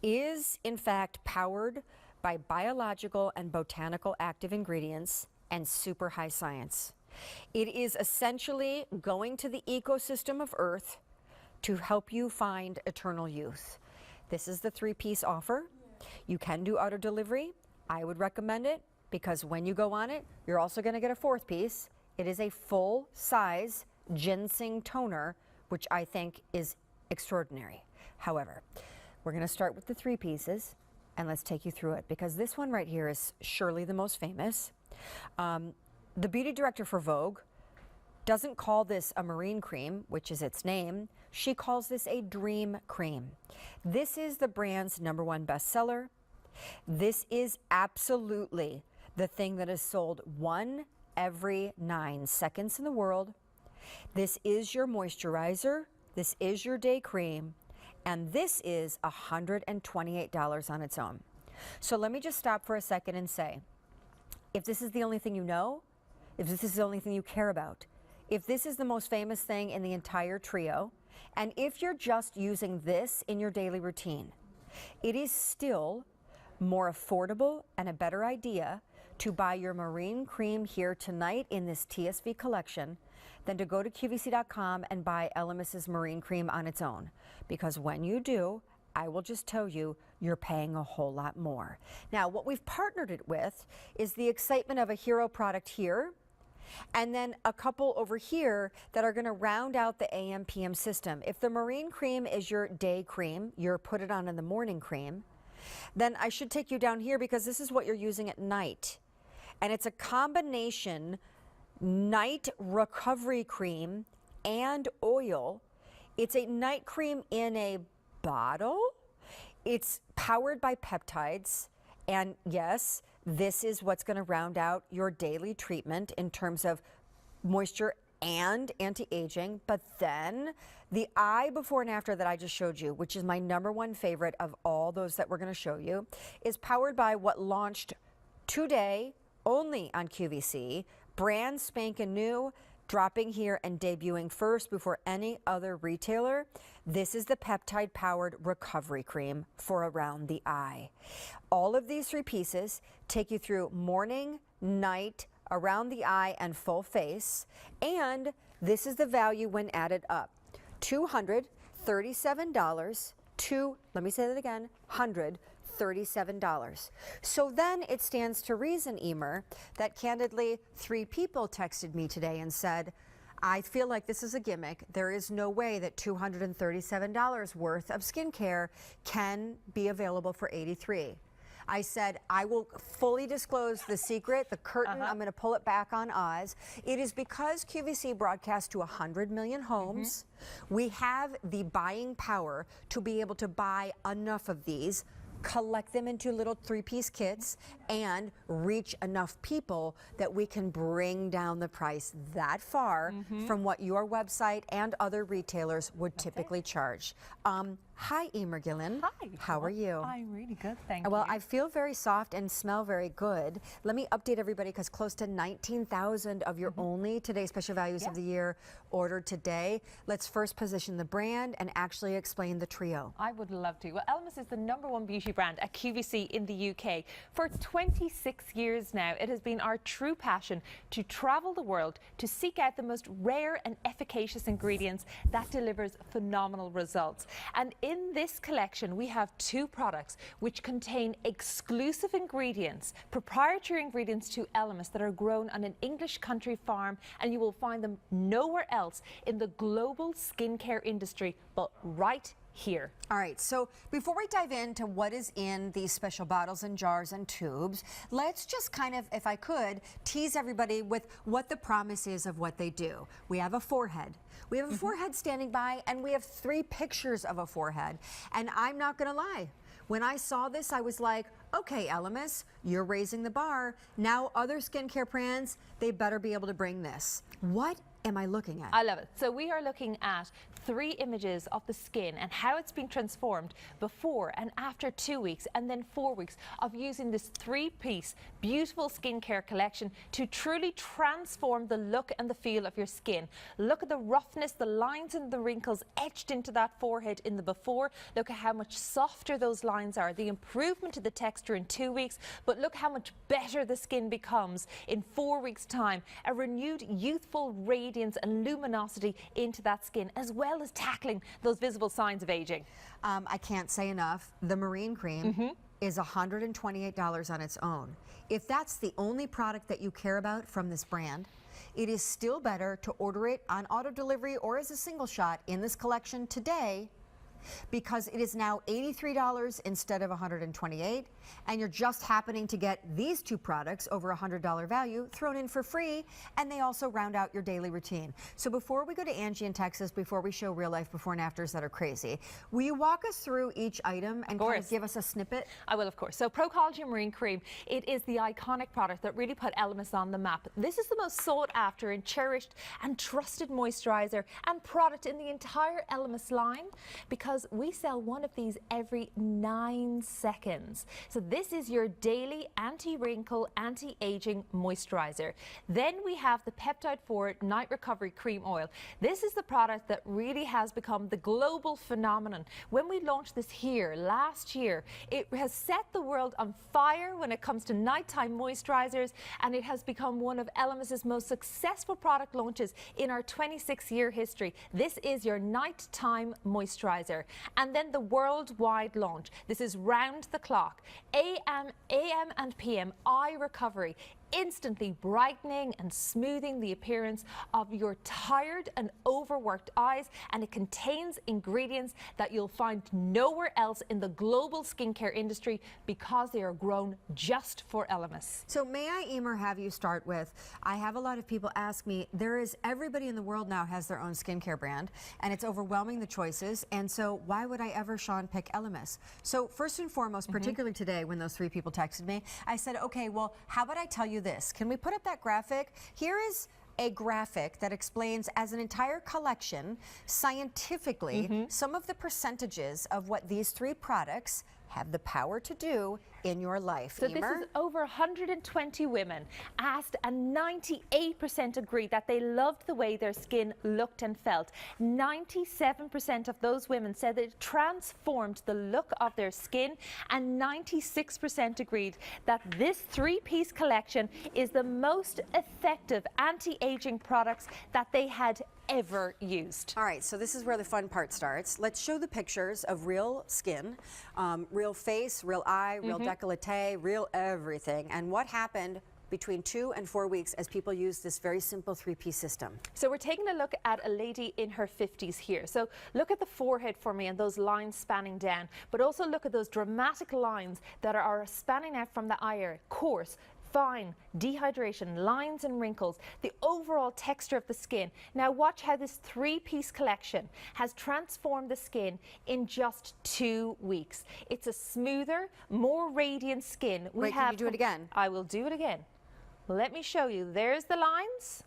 is, in fact, powered by biological and botanical active ingredients and super high science. It is essentially going to the ecosystem of Earth to help you find eternal youth. This is the 3-piece offer. You can do auto delivery. I would recommend it because when you go on it, you're also going to get a 4th piece. It is a full-size ginseng toner, which I think is extraordinary. However, we're going to start with the 3 pieces. And let's take you through it, because this one right here is surely the most famous. The beauty director for Vogue doesn't call this a marine cream, which is its name. She calls this a dream cream. This is the brand's #1 bestseller. This is absolutely the thing that is sold 1 every 9 seconds in the world. This is your moisturizer. This is your day cream. And this is $128 on its own. So let me just stop for a second and say, if this is the only thing you know, if this is the only thing you care about, if this is the most famous thing in the entire trio, and if you're just using this in your daily routine, it is still more affordable and a better idea to buy your marine cream here tonight in this TSV collection than to go to QVC.com and buy Elemis's marine cream on its own. Because when you do, I will just tell you, you're paying a whole lot more. Now, what we've partnered it with is the excitement of a hero product here, and then a couple over here that are going to round out the AM/PM system. If the marine cream is your day cream, your put it on in the morning cream, then I should take you down here because this is what you're using at night. And it's a combination night recovery cream and oil. It's a night cream in a bottle. It's powered by peptides. And yes, this is what's going to round out your daily treatment in terms of moisture and anti-aging. But then the eye before and after that I just showed you, which is my #1 favorite of all those that we're going to show you, is powered by what launched today only on QVC, brand spanking new, dropping here and debuting first before any other retailer. This is the peptide-powered recovery cream for around the eye. All of these 3 pieces take you through morning, night, around the eye, and full face. And this is the value when added up. $237 to, let me say that again, $137. So then it stands to reason, Emer, that candidly 3 people texted me today and said, I feel like this is a gimmick. There is no way that $237 worth of skincare can be available for $83. I said, I will fully disclose the secret, the curtain. I'm going to pull it back on Oz. It is because QVC broadcasts to 100 million homes. We have the buying power to be able to buy enough of these, collect them into little 3-piece kits, and reach enough people that we can bring down the price that far from what your website and other retailers would typically charge. Hi, Emer Gillen.
Hi.
How are you?
I'm really good, thank you.
Well, I feel very soft and smell very good. Let me update everybody because close to 19,000 of your only Today Special Values of the Year ordered today. Let's first position the brand and actually explain the trio.
I would love to. Well, Elemis is the #1 beauty brand at QVC in the UK. For 26 years now, it has been our true passion to travel the world to seek out the most rare and efficacious ingredients that delivers phenomenal results. And in this collection, we have 2 products which contain exclusive ingredients, proprietary ingredients to Elemis that are grown on an English country farm, and you will find them nowhere else in the global skincare industry, but right here.
All right, so before we dive into what is in these special bottles and jars and tubes, let's just kind of, if I could, tease everybody with what the promise is of what they do. We have a forehead. We have a forehead standing by, and we have 3 pictures of a forehead. And I'm not gonna lie, when I saw this, I was like, okay, Elemis, you're raising the bar. Now other skincare brands, they better be able to bring this. What am I looking at?
I love it. So we are looking at 3 images of the skin and how it's been transformed before and after 2 weeks, and then 4 weeks of using this 3-piece beautiful skincare collection to truly transform the look and the feel of your skin. Look at the roughness, the lines and the wrinkles etched into that forehead in the before. Look at how much softer those lines are, the improvement to the texture in 2 weeks, but look how much better the skin becomes in 4 weeks' time. A renewed youthful radiance and luminosity into that skin, as well as tackling those visible signs of aging.
I can't say enough. The marine cream is $128 on its own. If that's the only product that you care about from this brand, it is still better to order it on auto delivery or as a single shot in this collection today, because it is now $83 instead of $128, and you're just happening to get these 2 products over $100 value thrown in for free, and they also round out your daily routine. So before we go to Angie in Texas, before we show real life before and afters that are crazy, will you walk us through each item and kind of give us a snippet?
I will, of course. So Pro Collagen Marine Cream, it is the iconic product that really put Elemis on the map. This is the most sought after and cherished and trusted moisturizer and product in the entire Elemis line, because we sell one of these every 9 seconds. So this is your daily anti-wrinkle, anti-aging moisturizer. Then we have the Peptide 4 Night Recovery Cream Oil. This is the product that really has become the global phenomenon. When we launched this here last year, it has set the world on fire when it comes to nighttime moisturizers, and it has become one of Elemis's most successful product launches in our 26-year history. This is your nighttime moisturizer. And then the worldwide launch. This is round the clock. AM and PM eye recovery, instantly brightening and smoothing the appearance of your tired and overworked eyes, and it contains ingredients that you'll find nowhere else in the global skincare industry, because they are grown just for Elemis.
So may I, Emer, have you start with, I have a lot of people ask me, everybody in the world now has their own skincare brand, and it's overwhelming the choices, and so why would I ever, Shawn, pick Elemis? So first and foremost, particularly today when those 3 people texted me, I said, okay, well, how about I tell you this? Can we put up that graphic? Here is a graphic that explains as an entire collection, scientifically, some of the percentages of what these 3 products have the power to do in your life.
So this is over 120 women asked, and 98% agreed that they loved the way their skin looked and felt. 97% of those women said that it transformed the look of their skin, and 96% agreed that this 3-piece collection is the most effective anti-aging products that they had ever used.
All right, so this is where the fun part starts. Let's show the pictures of real skin, real face, real eye, real décolleté, real everything, and what happened between 2 and 4 weeks as people use this very simple 3-piece system.
So we're taking a look at a lady in her 50s here. So look at the forehead for me and those lines spanning down, but also look at those dramatic lines that are spanning out from the eye area. Coarse, fine, dehydration, lines and wrinkles, the overall texture of the skin. Now watch how this 3-piece collection has transformed the skin in just 2 weeks. It's a smoother, more radiant skin.
Wait, can you do it again?
I will do it again. Let me show you. There's the lines.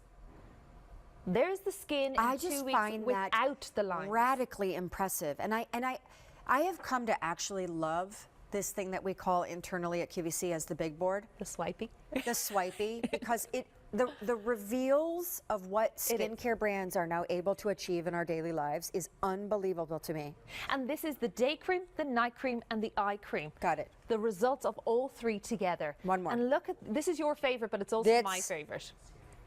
There's the skin in 2 weeks without the lines.
Radically impressive. And I have come to actually love this thing that we call internally at QVC as the big board.
The swipey.
The swipey, because the reveals of what skincare brands are now able to achieve in our daily lives is unbelievable to me.
And this is the day cream, the night cream, and the eye cream.
Got it.
The results of all 3 together.
One more.
And look at, this is your favorite, but it's also my favorite.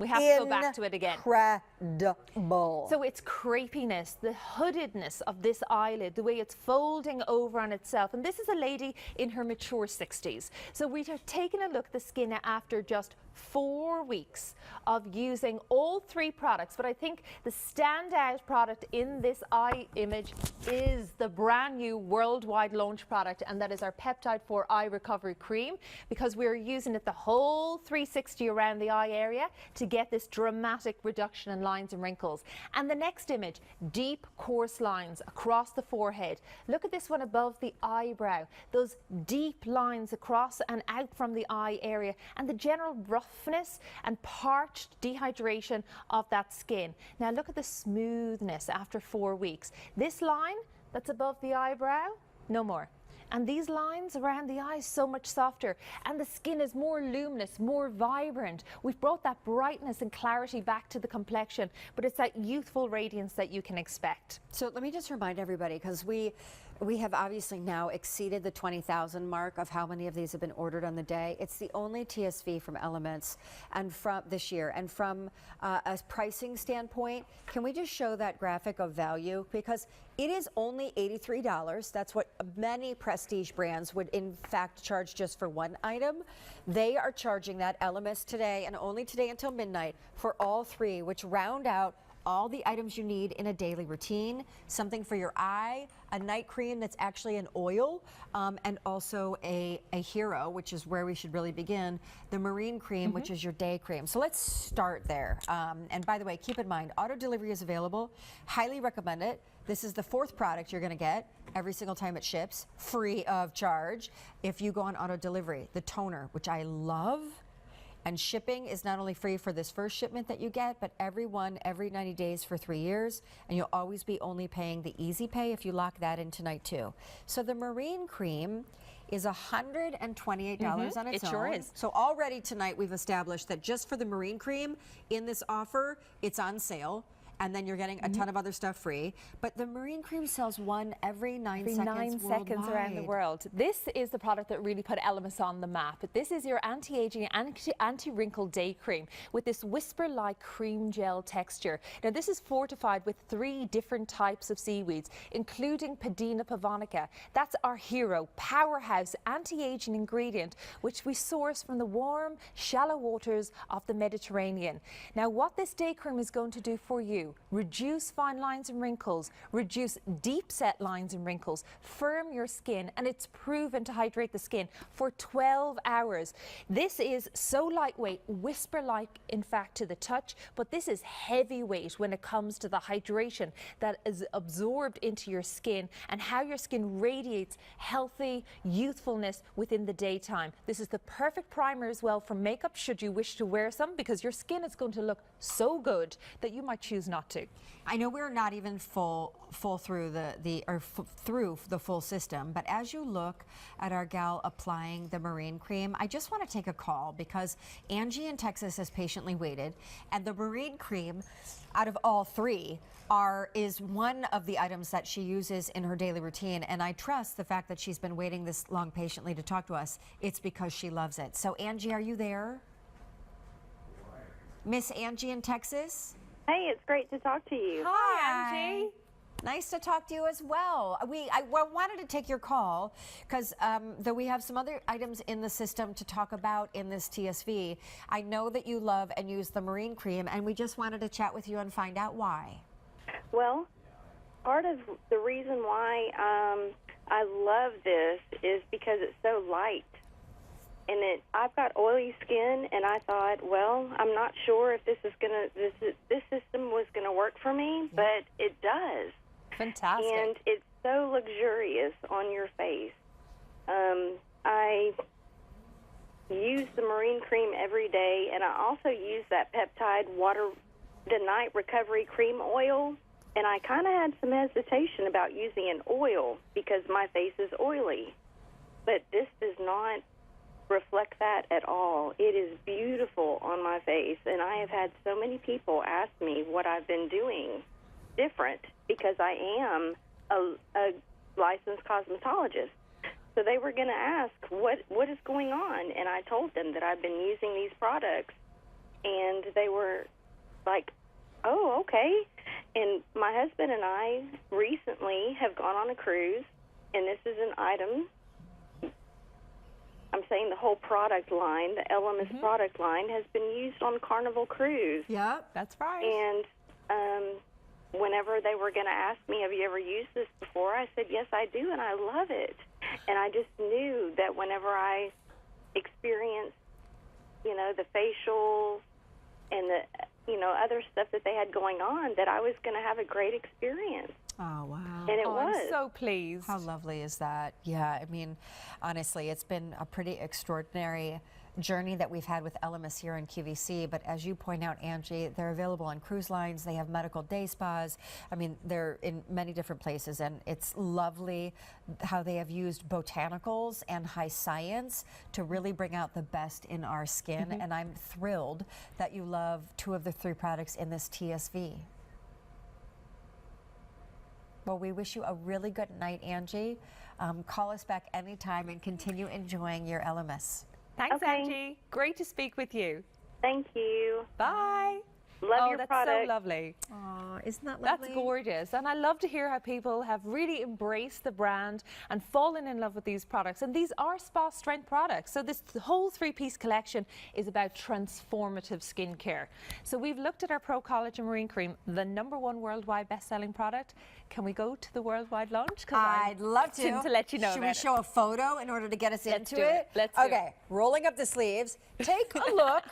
We have to go back to it again.
Incredible.
So it's crepiness, the hoodedness of this eyelid, the way it's folding over on itself. And this is a lady in her mature 60s. So we are taking a look at the skin after just 4 weeks of using all 3 products. But I think the standout product in this eye image is the brand new worldwide launch product, and that is our Peptide 4 Eye Recovery Cream, because we're using it the whole 360 around the eye area to get this dramatic reduction in lines and wrinkles. And the next image, deep coarse lines across the forehead. Look at this one above the eyebrow, those deep lines across and out from the eye area, and the general roughness and parched dehydration of that skin. Now look at the smoothness after 4 weeks. This line that's above the eyebrow, no more. And these lines around the eyes so much softer, and the skin is more luminous, more vibrant. We've brought that brightness and clarity back to the complexion, but it's that youthful radiance that you can expect.
So let me just remind everybody, because we have obviously now exceeded the 20,000 mark of how many of these have been ordered on the day. It's the only TSV from Elements and from this year. And from a pricing standpoint, can we just show that graphic of value? Because it is only $83. That's what many prestige brands would in fact charge just for one item. They are charging that, Elements, today and only today until midnight, for all 3, which round out all the items you need in a daily routine, something for your eye, a night cream that's actually an oil, and also a hero, which is where we should really begin, the marine cream, which is your day cream. So let's start there. And by the way, keep in mind, auto delivery is available. Highly recommend it. This is the 4th product you're gonna get every single time it ships, free of charge, if you go on auto delivery. The toner, which I love. And shipping is not only free for this first shipment that you get, but every 90 days for 3 years. And you'll always be only paying the easy pay if you lock that in tonight too. So the marine cream is $128 on its own.
It sure is.
So already tonight we've established that just for the marine cream in this offer, it's on sale. And then you're getting a ton of other stuff free. But the marine cream sells one every 9 seconds
seconds around the world. This is the product that really put Elements on the map. This is your anti-aging, anti-wrinkle day cream with this whisper-like cream gel texture. Now this is fortified with 3 different types of seaweeds, including Padina pavonica. That's our hero, powerhouse anti-aging ingredient, which we source from the warm, shallow waters of the Mediterranean. Now what this day cream is going to do for you, reduce fine lines and wrinkles, reduce deep set lines and wrinkles, firm your skin, and it's proven to hydrate the skin for 12 hours. This is so lightweight, whisper-like in fact to the touch, but this is heavyweight when it comes to the hydration that is absorbed into your skin and how your skin radiates healthy youthfulness within the daytime. This is the perfect primer as well for makeup should you wish to wear some, because your skin is going to look so good that you might choose not to.
I know we're not even full through through the full system, but as you look at our gal applying the marine cream, I just want to take a call because Angie in Texas has patiently waited, and the marine cream, out of all 3, is one of the items that she uses in her daily routine, and I trust the fact that she's been waiting this long patiently to talk to us. It's because she loves it. So Angie, are you there? Miss Angie in Texas?
Hey, it's great to talk to you.
Hi, Angie. Nice to talk to you as well. I wanted to take your call because though we have some other items in the system to talk about in this TSV, I know that you love and use the marine cream, and we just wanted to chat with you and find out why.
Well, part of the reason why I love this is because it's so light. And I've got oily skin, and I thought, well, I'm not sure if this system was gonna work for me, but it does.
Fantastic.
And it's so luxurious on your face. I use the marine cream every day, and I also use that peptide the night recovery cream oil. And I kind of had some hesitation about using an oil because my face is oily, but this does not reflect that at all. It is beautiful on my face, and I have had so many people ask me what I've been doing different because I am a licensed cosmetologist. So they were going to ask what is going on, and I told them that I've been using these products and they were like, oh, okay. And my husband and I recently have gone on a cruise, and this is an item. I'm saying the whole product line, the Elemis product line, has been used on Carnival Cruise.
Yeah.
That's right.
And whenever they were going to ask me, have you ever used this before, I said, yes, I do, and I love it. And I just knew that whenever I experienced, you know, the facials and the, you know, other stuff that they had going on, that I was going to have a great experience.
Oh, wow.
And it was.
I'm so pleased.
How lovely is that? Yeah, I mean, honestly, it's been a pretty extraordinary journey that we've had with Elemis here in QVC. But as you point out, Angie, they're available on cruise lines. They have medical day spas. I mean, they're in many different places, and it's lovely how they have used botanicals and high science to really bring out the best in our skin. And I'm thrilled that you love 2 of the 3 products in this TSV. Well, we wish you a really good night, Angie. Call us back anytime and continue enjoying your Elemis.
Thanks,
Okay.
Angie. Great to speak with you.
Thank you.
Bye.
Love your
that's
product.
so lovely.
Aw, isn't that lovely?
That's gorgeous. And I love to hear how people have really embraced the brand and fallen in love with these products. And these are spa strength products. So this whole 3-piece collection is about transformative skincare. So we've looked at our Pro Collagen Marine Cream, the #1 worldwide best-selling product. Can we go to the worldwide launch? 'Cause
I'd love to.
To let you know.
Should we
about
show a photo in order to get us
Let's
into
do it. Let's do
okay, rolling up the sleeves. Take a look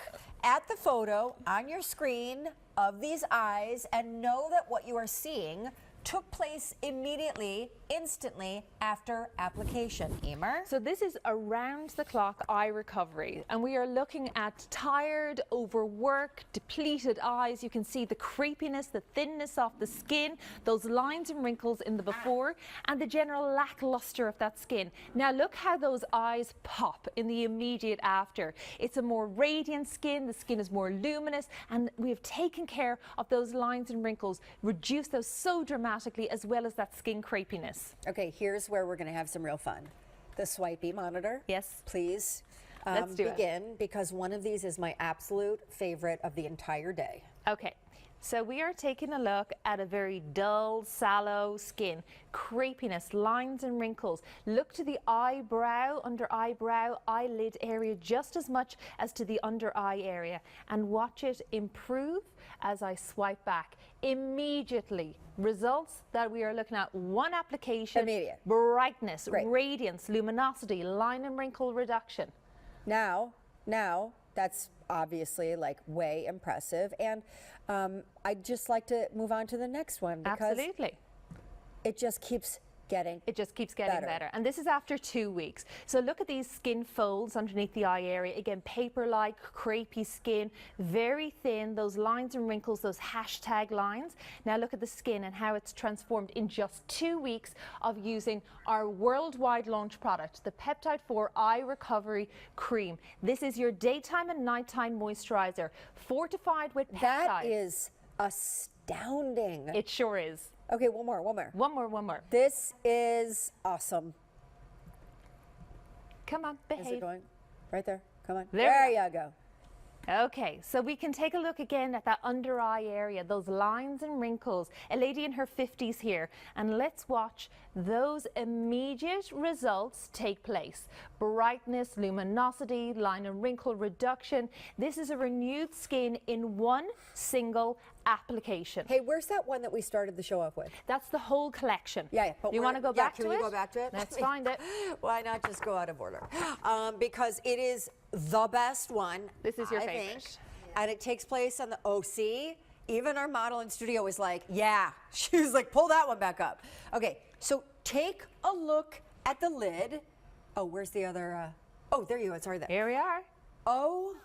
at the photo on your screen of these eyes and know that what you are seeing took place immediately, instantly after application. Emer?
So this is around-the-clock eye recovery, and we are looking at tired, overworked, depleted eyes. You can see the creepiness, the thinness of the skin, those lines and wrinkles in the before, and the general lackluster of that skin. Now look how those eyes pop in the immediate after. It's a more radiant skin, the skin is more luminous, and we have taken care of those lines and wrinkles, reduced those so dramatically, as well as that skin crepiness.
Okay, here's where we're going to have some real fun. The swipey monitor.
Yes.
Please
Let's do it.
begin, because one of these is my absolute favorite of the entire day.
Okay, so we are taking a look at a very dull, sallow skin, crepiness, lines and wrinkles. Look to the eyebrow, under eyebrow, eyelid area just as much as to the under eye area, and watch it improve as I swipe back. Immediately, results that we are looking at: one application,
Immediate.
brightness,
Great.
radiance, luminosity, line and wrinkle reduction.
Now, that's obviously like way impressive, and I'd just like to move on to the next one, because
Absolutely.
it just keeps getting
It just keeps getting better. And this is after 2 weeks. So look at these skin folds underneath the eye area. Again, paper-like, crepey skin, very thin, those lines and wrinkles, those hashtag lines. Now look at the skin and how it's transformed in just 2 weeks of using our worldwide launch product, the Peptide 4 Eye Recovery Cream. This is your daytime and nighttime moisturizer, fortified with peptides.
That is astounding.
It sure is.
Okay, one more.
One more.
This is awesome.
Come on,
Is
behave.
it going? Right there. Come on.
There
There
we
you go.
Okay, so we can take a look again at that under eye area, those lines and wrinkles. A lady in her 50s here, and let's watch those immediate results take place. Brightness, luminosity, line and wrinkle reduction. This is a renewed skin in one single application.
Hey, where's that one that we started the show off with?
That's the whole collection.
Yeah, but
you want to go back to
can
it?
we go back to it?
Let's find it.
Why not just go out of order? Because it is the best one.
This is your
I
favorite.
think. And it takes place on the OC. Even our model in studio was like, yeah. She was like, pull that one back up. Okay, so take a look at the lid. Oh, where's the other? Oh, there you go. It's right there.
Here we are.
Oh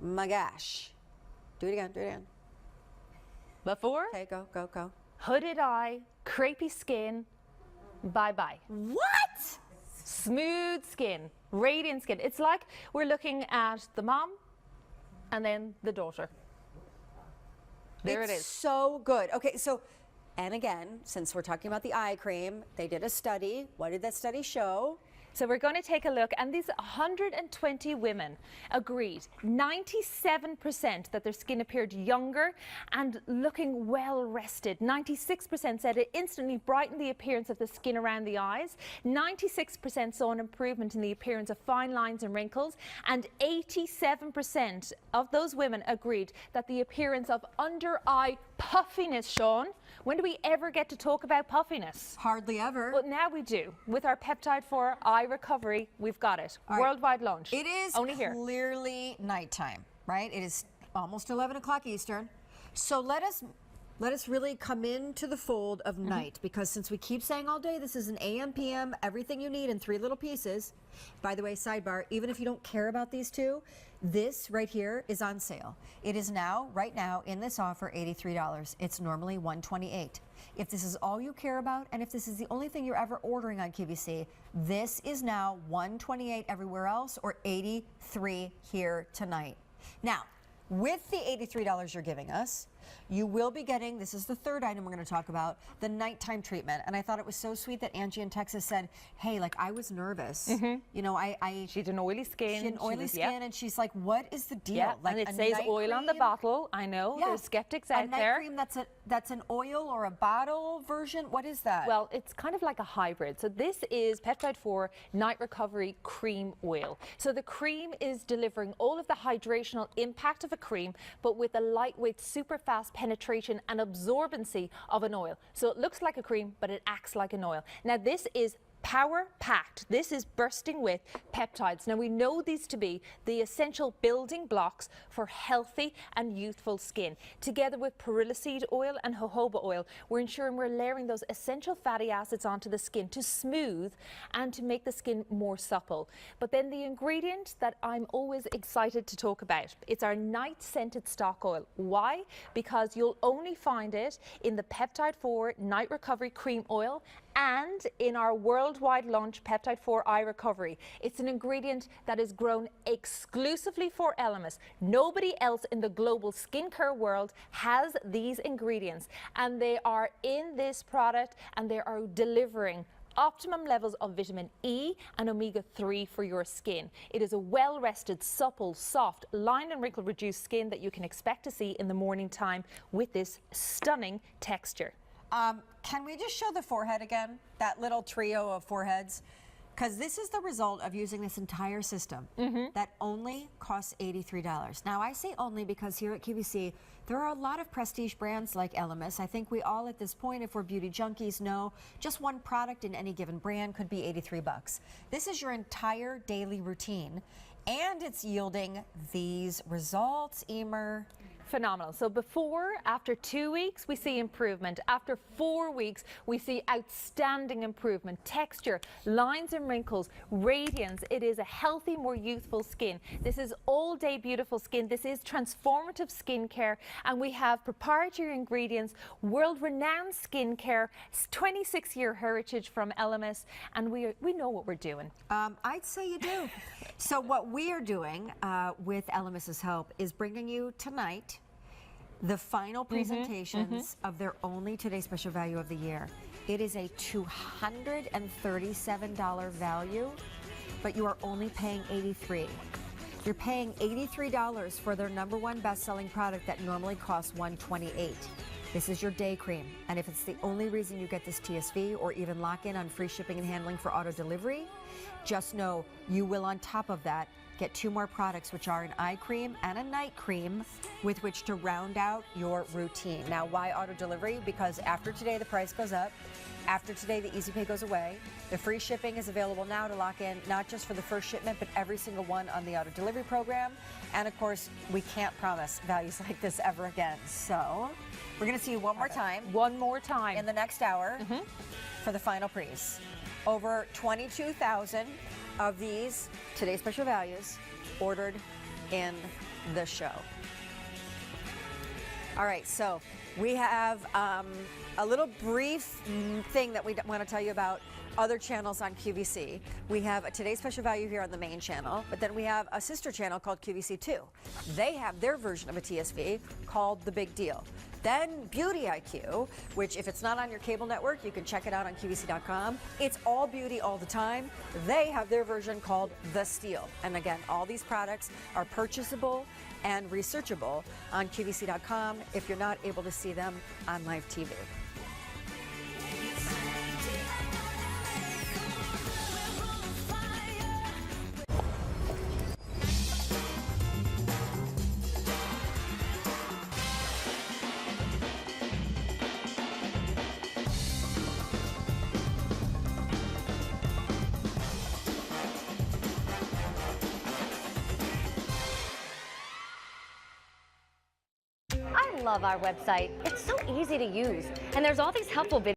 my gosh. Do it again.
Before,
Okay, go.
hooded eye, crepey skin, bye-bye.
What?
Smooth skin, radiant skin. It's like we're looking at the mom and then the daughter. There it
It's
is.
so good. Okay, so, and again, since we're talking about the eye cream, they did a study. What did that study show?
So we're going to take a look, and these 120 women agreed, 97% that their skin appeared younger and looking well rested. 96% said it instantly brightened the appearance of the skin around the eyes. 96% saw an improvement in the appearance of fine lines and wrinkles, and 87% of those women agreed that the appearance of under eye puffiness, Shawn. When do we ever get to talk about puffiness?
Hardly ever.
But now we do. With our peptide for eye recovery, we've got it.
All right.
Worldwide launch.
It is
only here.
Clearly nighttime, right? It is almost 11 o'clock Eastern. So let us really come into the fold of night, because since we keep saying all day, this is an AM, PM, everything you need in 3 little pieces. By the way, sidebar, even if you don't care about these two, this right here is on sale. It is now, right now, in this offer, $83. It's normally $128. If this is all you care about, and if this is the only thing you're ever ordering on QVC, this is now $128 everywhere else, or $83 here tonight. Now, with the $83 you're giving us, you will be getting, this is the third item we're going to talk about, the nighttime treatment. And I thought it was so sweet that Angie in Texas said, hey, like, I was nervous. You know,
She had an oily skin.
She had an oily skin, and she's like, what is the deal?
Yeah,
Like,
and it
a
says
night
oil on the
cream?
bottle. I know,
Yeah.
there's skeptics
A
out
night
there.
cream that's an oil or a bottle version? What is that?
Well, it's kind of like a hybrid. So this is Peptide 4 Night Recovery Cream Oil. So the cream is delivering all of the hydrational impact of a cream, but with a lightweight, super fast penetration and absorbency of an oil. So it looks like a cream, but it acts like an oil. Now this is power packed. This is bursting with peptides. Now we know these to be the essential building blocks for healthy and youthful skin. Together with perilla seed oil and jojoba oil, we're ensuring we're layering those essential fatty acids onto the skin to smooth and to make the skin more supple. But then the ingredient that I'm always excited to talk about, it's our night scented stock oil. Why? Because you'll only find it in the Peptide 4 Night Recovery Cream Oil and in our worldwide launch Peptide 4 Eye Recovery. It's an ingredient that is grown exclusively for Elemis. Nobody else in the global skincare world has these ingredients, and they are in this product, and they are delivering optimum levels of vitamin E and omega-3 for your skin. It is a well-rested, supple, soft, line and wrinkle reduced skin that you can expect to see in the morning time with this stunning texture.
Can we just show the forehead again? That little trio of foreheads? Because this is the result of using this entire system that only costs $83. Now, I say only because here at QVC, there are a lot of prestige brands like Elemis. I think we all at this point, if we're beauty junkies, know just one product in any given brand could be $83. This is your entire daily routine, and it's yielding these results, Emer.
Phenomenal. So after 2 weeks, we see improvement. After 4 weeks, we see outstanding improvement. Texture, lines and wrinkles, radiance. It is a healthy, more youthful skin. This is all day beautiful skin. This is transformative skincare, and we have proprietary ingredients, world-renowned skincare, 26-year heritage from Elemis, and we know what we're doing.
I'd say you do. So what we are doing with Elemis's help is bringing you tonight the final presentations of their only Today Special Value of the year. It is a $237 value, but you are only paying $83. You're paying $83 for their #1 best-selling product that normally costs $128. This is your day cream, and if it's the only reason you get this TSV or even lock in on free shipping and handling for auto delivery, just know you will, on top of that, get 2 more products, which are an eye cream and a night cream with which to round out your routine. Now, why auto delivery? Because after today, the price goes up. After today, the Easy Pay goes away. The free shipping is available now to lock in, not just for the first shipment, but every single one on the auto delivery program. And of course, we can't promise values like this ever again. So we're going to see you one more time.
One more time.
In the next hour for the final prize. Over 22,000 of these Today Special Values ordered in the show. All right, so we have a little brief thing that we want to tell you about other channels on QVC. We have a Today Special Value here on the main channel, but then we have a sister channel called QVC2. They have their version of a TSV called The Big Deal. Then Beauty IQ, which if it's not on your cable network, you can check it out on QVC.com. It's all beauty all the time. They have their version called The Steal. And again, all these products are purchasable and researchable on QVC.com if you're not able to see them on live TV.
I love our website. It's so easy to use, and there's all these helpful videos.